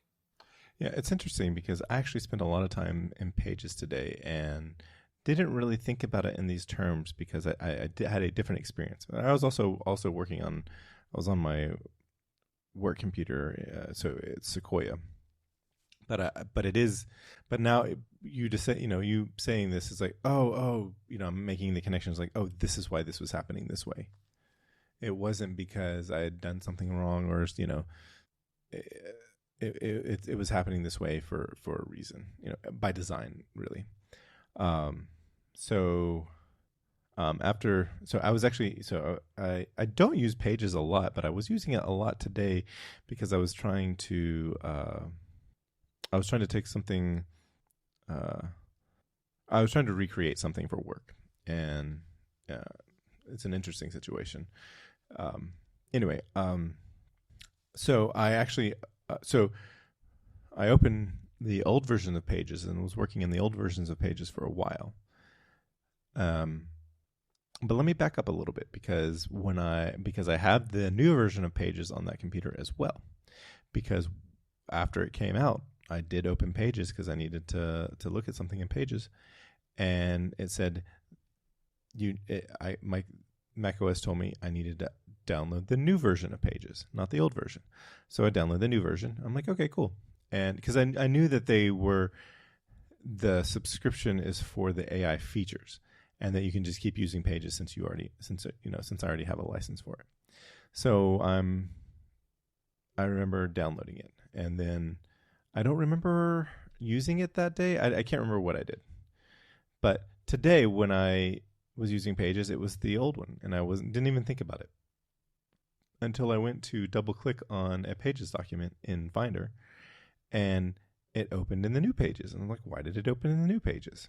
Yeah, it's interesting because I actually spent a lot of time in Pages today and didn't really think about it in these terms because I had a different experience. I was also working on, I was on my work computer, so it's Sequoia. But now you just say, you saying this is like, I'm making the connections like, oh, this is why this was happening this way. It wasn't because I had done something wrong or, it was happening this way for a reason, by design, really. I don't use Pages a lot, but I was using it a lot today because I was trying to take something, I was trying to recreate something for work, and it's an interesting situation. So I opened the old version of Pages and was working in the old versions of Pages for a while. But let me back up a little bit because I have the new version of Pages on that computer as well. Because after it came out, I did open Pages because I needed to look at something in Pages, and it said my macOS told me I needed to download the new version of Pages, not the old version. So I downloaded the new version. I'm like, okay, cool. And because I knew that the subscription is for the AI features, and that you can just keep using Pages since I already have a license for it. So I remember downloading it, and then I don't remember using it that day. I can't remember what I did. But today, when I was using Pages, it was the old one, and I didn't even think about it until I went to double click on a Pages document in Finder, and it opened in the new Pages. And I'm like, why did it open in the new Pages?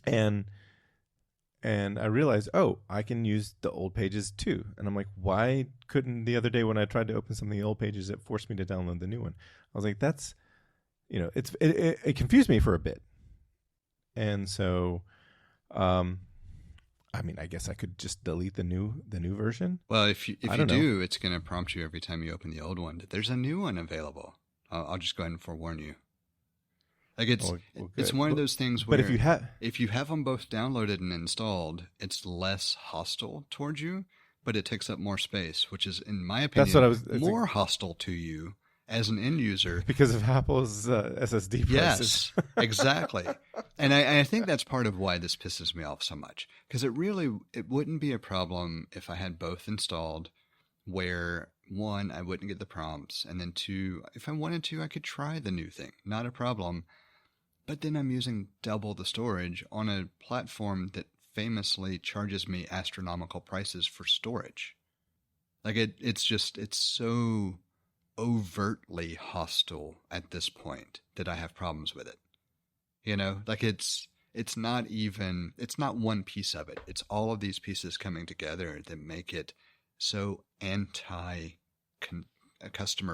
And And I realized, oh, I can use the old pages too. And I'm like, why couldn't the other day when I tried to open something in the old pages, it forced me to download the new one? I was like, that's, it confused me for a bit. And so, I mean, I guess I could just delete the new version. Well, if you do, it's going to prompt you every time you open the old one that there's a new one available. I'll just go ahead and forewarn you. Like it's one of those things where if you have them both downloaded and installed, it's less hostile towards you, but it takes up more space, which is, in my opinion, more hostile to you as an end user because of Apple's SSD prices. Yes, exactly. And I think that's part of why this pisses me off so much, because it wouldn't be a problem if I had both installed, where one, I wouldn't get the prompts, and then two, if I wanted to, I could try the new thing, not a problem. But then I'm using double the storage on a platform that famously charges me astronomical prices for storage. Like it's so overtly hostile at this point that I have problems with it. Like it's not one piece of it. It's all of these pieces coming together that make it so anti-customer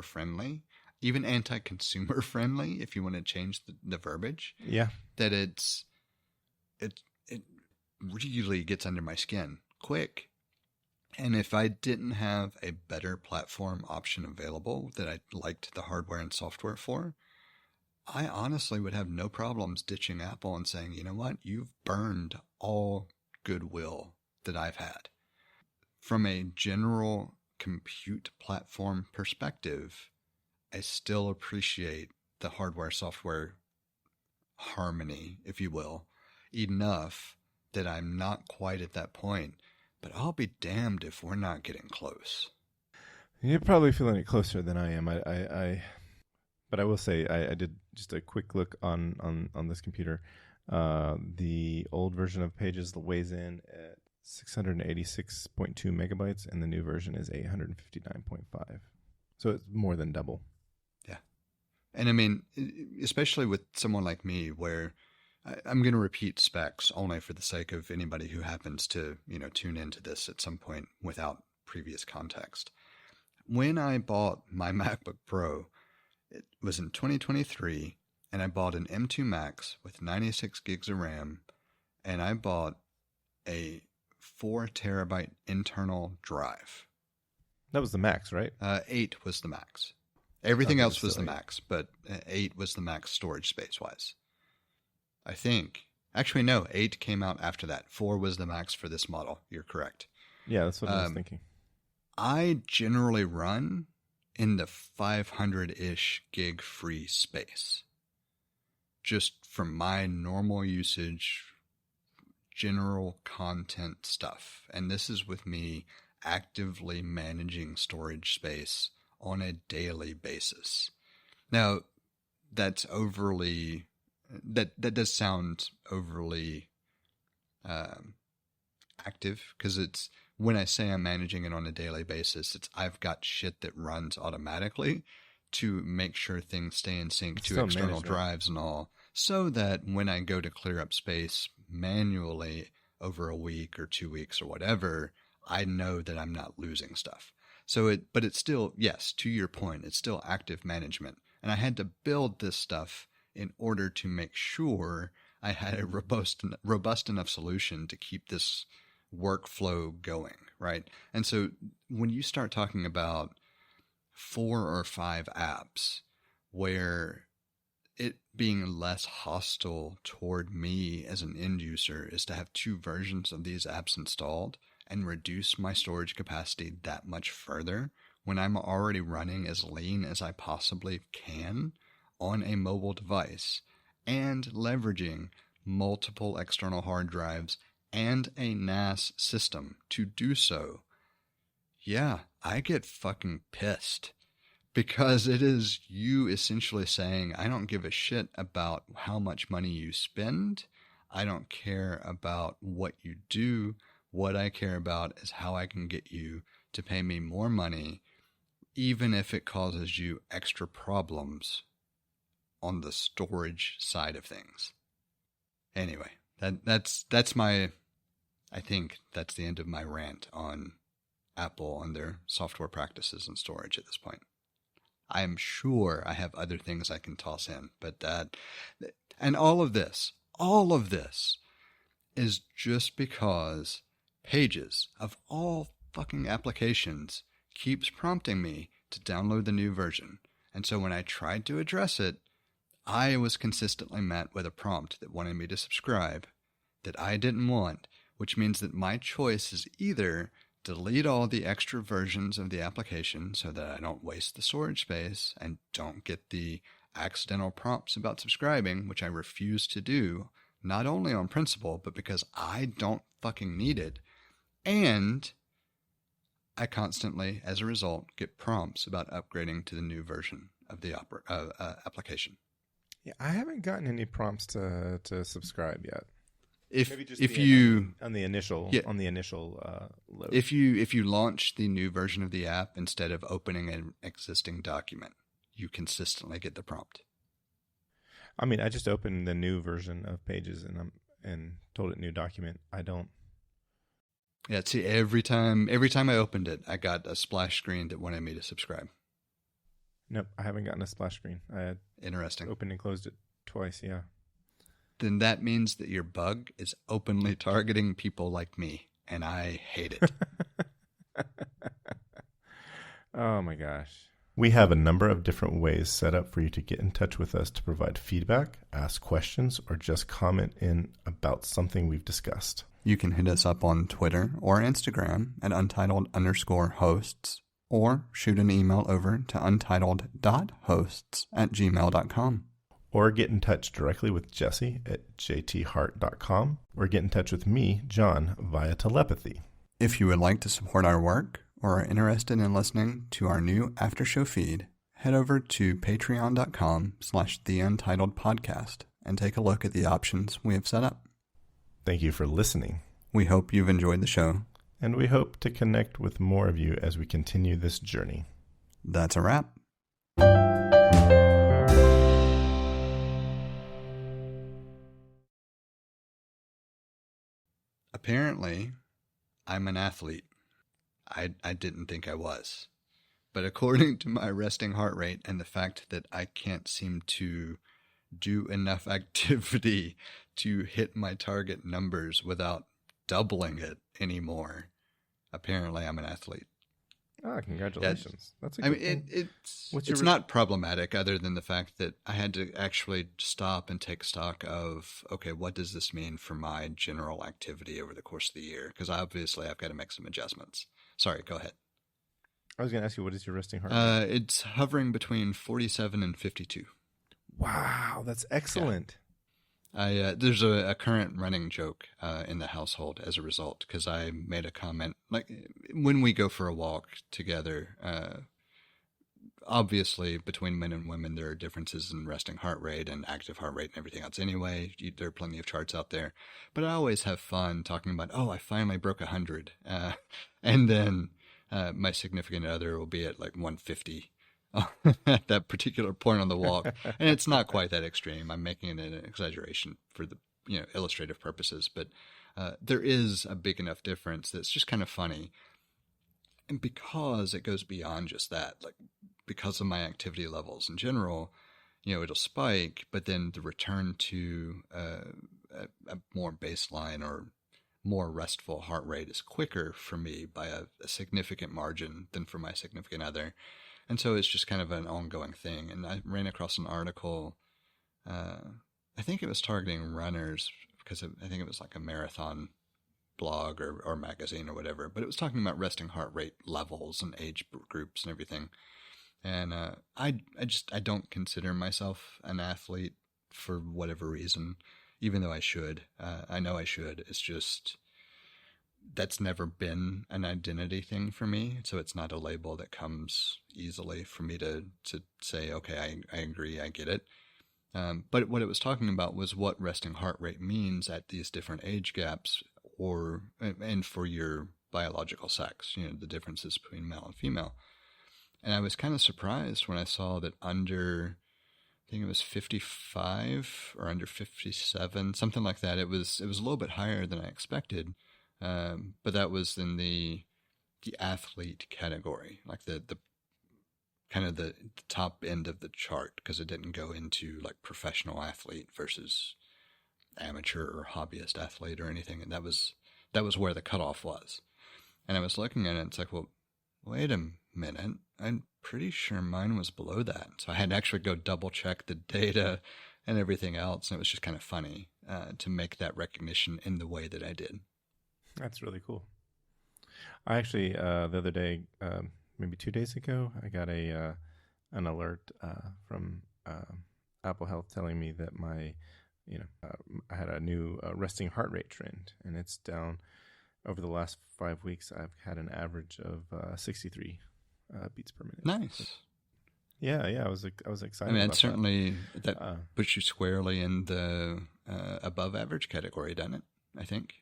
friendly. Even anti-consumer friendly, if you want to change the verbiage. Yeah. That it really gets under my skin quick. And if I didn't have a better platform option available that I liked the hardware and software for, I honestly would have no problems ditching Apple and saying, you know what, you've burned all goodwill that I've had. From a general compute platform perspective, I still appreciate the hardware-software harmony, if you will, enough that I'm not quite at that point. But I'll be damned if we're not getting close. You're probably feeling it closer than I am. But I will say I did just a quick look on this computer. The old version of Pages weighs in at 686.2 megabytes, and the new version is 859.5. So it's more than double. And I mean, especially with someone like me, where I'm going to repeat specs only for the sake of anybody who happens to, tune into this at some point without previous context. When I bought my MacBook Pro, it was in 2023, and I bought an M2 Max with 96 gigs of RAM, and I bought a 4 terabyte internal drive. That was the max, right? 8 was the max. Everything else was the max, but 8 was the max storage space-wise. I think. Actually, no, 8 came out after that. 4 was the max for this model. You're correct. Yeah, that's what I was thinking. I generally run in the 500-ish gig free space. Just from my normal usage, general content stuff. And this is with me actively managing storage space on a daily basis. Now, that does sound overly active, because it's, when I say I'm managing it on a daily basis, it's I've got shit that runs automatically to make sure things stay in sync to external drives and all, so that when I go to clear up space manually over a week or 2 weeks or whatever, I know that I'm not losing stuff. But it's still, yes, to your point, it's still active management. And I had to build this stuff in order to make sure I had a robust enough solution to keep this workflow going, right? And so when you start talking about 4 or 5 apps where it being less hostile toward me as an end user is to have 2 versions of these apps installed and reduce my storage capacity that much further when I'm already running as lean as I possibly can on a mobile device and leveraging multiple external hard drives and a NAS system to do so, yeah, I get fucking pissed, because it is you essentially saying, I don't give a shit about how much money you spend. I don't care about what you do. What I care about is how I can get you to pay me more money, even if it causes you extra problems on the storage side of things. Anyway, that's my I think that's the end of my rant on Apple and their software practices and storage at this point. I am sure I have other things I can toss in, but and all of this is just because Pages, of all fucking applications, keeps prompting me to download the new version. And so when I tried to address it, I was consistently met with a prompt that wanted me to subscribe that I didn't want, which means that my choice is either delete all the extra versions of the application so that I don't waste the storage space and don't get the accidental prompts about subscribing, which I refuse to do, not only on principle, but because I don't fucking need it. And I constantly, as a result, get prompts about upgrading to the new version of the application. Yeah, I haven't gotten any prompts to subscribe yet. If you on the initial load. If you launch the new version of the app instead of opening an existing document, you consistently get the prompt. I mean, I just opened the new version of Pages and told it new document. I don't. Yeah, see, every time I opened it, I got a splash screen that wanted me to subscribe. Nope, I haven't gotten a splash screen. I had Interesting. Opened and closed it twice, yeah. Then that means that your bug is openly targeting people like me, and I hate it. Oh my gosh. We have a number of different ways set up for you to get in touch with us to provide feedback, ask questions, or just comment in about something we've discussed. You can hit us up on Twitter or Instagram at untitled_hosts, or shoot an email over to untitled.hosts@gmail.com. Or get in touch directly with Jesse at jthart.com, or get in touch with me, John, via telepathy. If you would like to support our work or are interested in listening to our new after show feed, head over to patreon.com/theUntitledPodcast and take a look at the options we have set up. Thank you for listening. We hope you've enjoyed the show. And we hope to connect with more of you as we continue this journey. That's a wrap. Apparently, I'm an athlete. I didn't think I was. But according to my resting heart rate and the fact that I can't seem to do enough activity to hit my target numbers without doubling it anymore, apparently I'm an athlete. Ah, congratulations. That's a I good mean, thing. it's not problematic other than the fact that I had to actually stop and take stock of, okay, what does this mean for my general activity over the course of the year? Because obviously I've got to make some adjustments. Sorry, go ahead. I was going to ask you, what is your resting heart rate? It's hovering between 47 and 52. Wow, that's excellent. Yeah. There's a current running joke in the household as a result, because I made a comment, like when we go for a walk together, obviously between men and women there are differences in resting heart rate and active heart rate and everything else anyway. There are plenty of charts out there. But I always have fun talking about, I finally broke 100. And then my significant other will be at like 150 at that particular point on the walk. And it's not quite that extreme. I'm making it an exaggeration for the illustrative purposes. But there is a big enough difference that's just kind of funny. And because it goes beyond just that, like because of my activity levels in general, it'll spike, but then the return to a more baseline or more restful heart rate is quicker for me by a significant margin than for my significant other. And so it's just kind of an ongoing thing. And I ran across an article, I think it was targeting runners, because I think it was like a marathon blog or magazine or whatever, but it was talking about resting heart rate levels and age groups and everything. And I don't consider myself an athlete for whatever reason, even though I should. I know I should. It's just that's never been an identity thing for me. So it's not a label that comes easily for me to say, okay, I agree, I get it. But what it was talking about was what resting heart rate means at these different age gaps, and for your biological sex, the differences between male and female. And I was kind of surprised when I saw that under, I think it was 55 or under 57, something like that. It was a little bit higher than I expected. But that was in the athlete category, like the kind of the top end of the chart, because it didn't go into like professional athlete versus amateur or hobbyist athlete or anything. And that was where the cutoff was. And I was looking at it, and it's like, well, wait a minute. I'm pretty sure mine was below that. So I had to actually go double check the data and everything else. And it was just kind of funny to make that recognition in the way that I did. That's really cool. I actually, the other day, maybe 2 days ago, I got an alert from Apple Health telling me that I had a new resting heart rate trend, and it's down. Over the last 5 weeks, I've had an average of 63 beats per minute. Nice. Yeah, I was excited. I mean, about certainly that puts you squarely in the above average category, doesn't it? I think.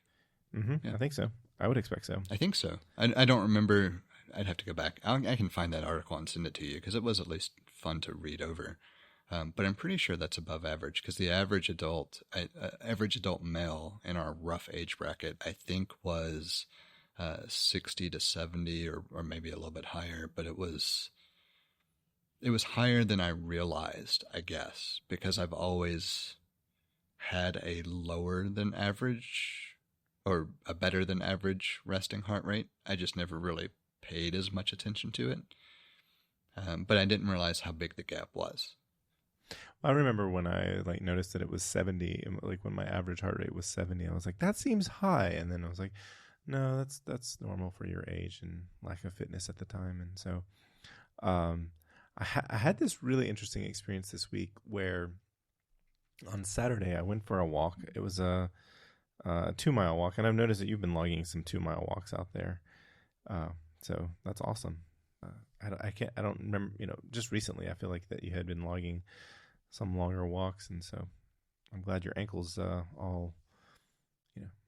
Mm-hmm. Yeah. I think so. I would expect so. I think so. I don't remember. I'd have to go back. I can find that article and send it to you, because it was at least fun to read over. But I'm pretty sure that's above average, because the average adult male in our rough age bracket, I think, was 60 to 70 or maybe a little bit higher. But it was higher than I realized, I guess, because I've always had a lower than average or a better than average resting heart rate. I just never really paid as much attention to it. But I didn't realize how big the gap was. I remember when I noticed that it was 70, like when my average heart rate was 70, I was like, that seems high. And then I was like, no, that's normal for your age and lack of fitness at the time. And so I had this really interesting experience this week where on Saturday I went for a walk. It was a 2-mile walk, and I've noticed that you've been logging some 2-mile walks out there. So that's awesome. I don't remember, just recently I feel like that you had been logging some longer walks, and so I'm glad your ankle's all,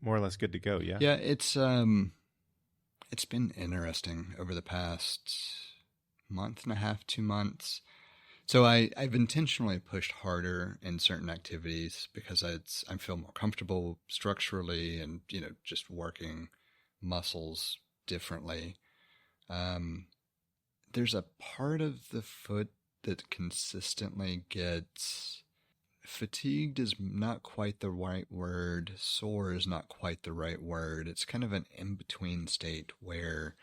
more or less good to go. Yeah. Yeah, it's been interesting over the past month and a half, 2 months. So I've intentionally pushed harder in certain activities because I feel more comfortable structurally and, just working muscles differently. There's a part of the foot that consistently gets fatigued is not quite the right word. Sore is not quite the right word. It's kind of an in-between state where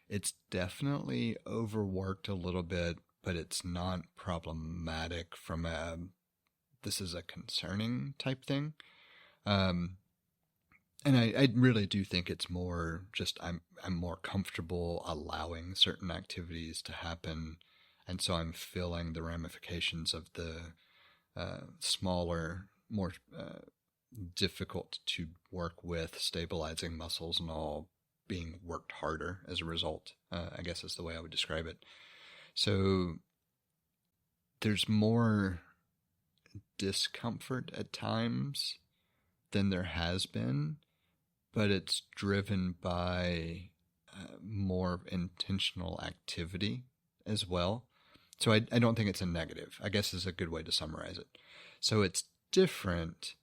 it's definitely overworked a little bit, but it's not problematic from this is a concerning type thing. And I really do think it's more just I'm more comfortable allowing certain activities to happen, and so I'm feeling the ramifications of the smaller, more difficult to work with stabilizing muscles and all being worked harder as a result, I guess is the way I would describe it. So there's more discomfort at times than there has been, but it's driven by more intentional activity as well. So I don't think it's a negative, I guess is a good way to summarize it. So it's different,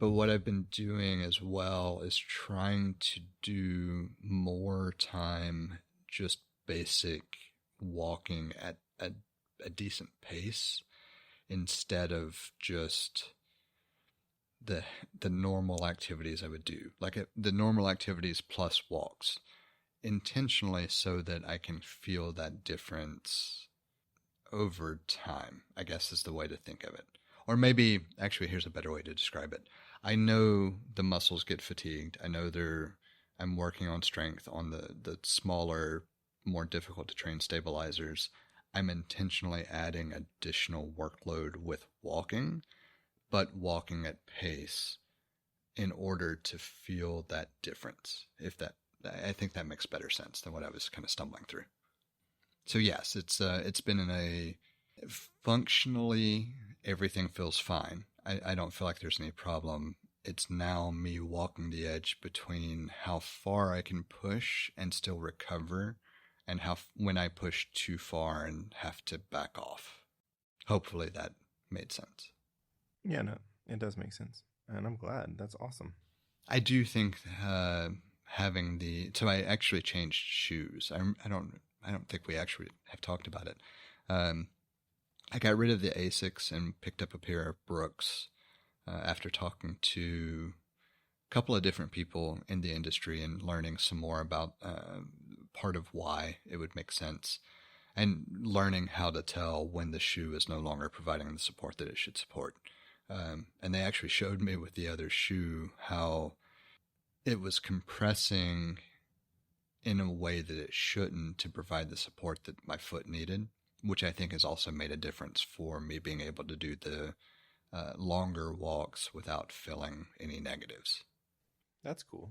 but what I've been doing as well is trying to do more time just basic walking at a decent pace instead of just the normal activities I would do, like the normal activities plus walks, intentionally so that I can feel that difference over time, I guess is the way to think of it. Or maybe, actually, here's a better way to describe it. I know the muscles get fatigued. I know I'm working on strength on the smaller, more difficult to train stabilizers. I'm intentionally adding additional workload with walking, but walking at pace in order to feel that difference. I think that makes better sense than what I was kind of stumbling through. So yes, it's been in a functionally everything feels fine. I don't feel like there's any problem. It's now me walking the edge between how far I can push and still recover, and when I push too far and have to back off. Hopefully that made sense. Yeah, no, it does make sense, and I'm glad. That's awesome. I do think so I actually changed shoes. I don't think we actually have talked about it. I got rid of the Asics and picked up a pair of Brooks after talking to a couple of different people in the industry and learning some more about part of why it would make sense, and learning how to tell when the shoe is no longer providing the support that it should support. And they actually showed me with the other shoe how it was compressing in a way that it shouldn't to provide the support that my foot needed, which I think has also made a difference for me being able to do the longer walks without feeling any negatives. That's cool.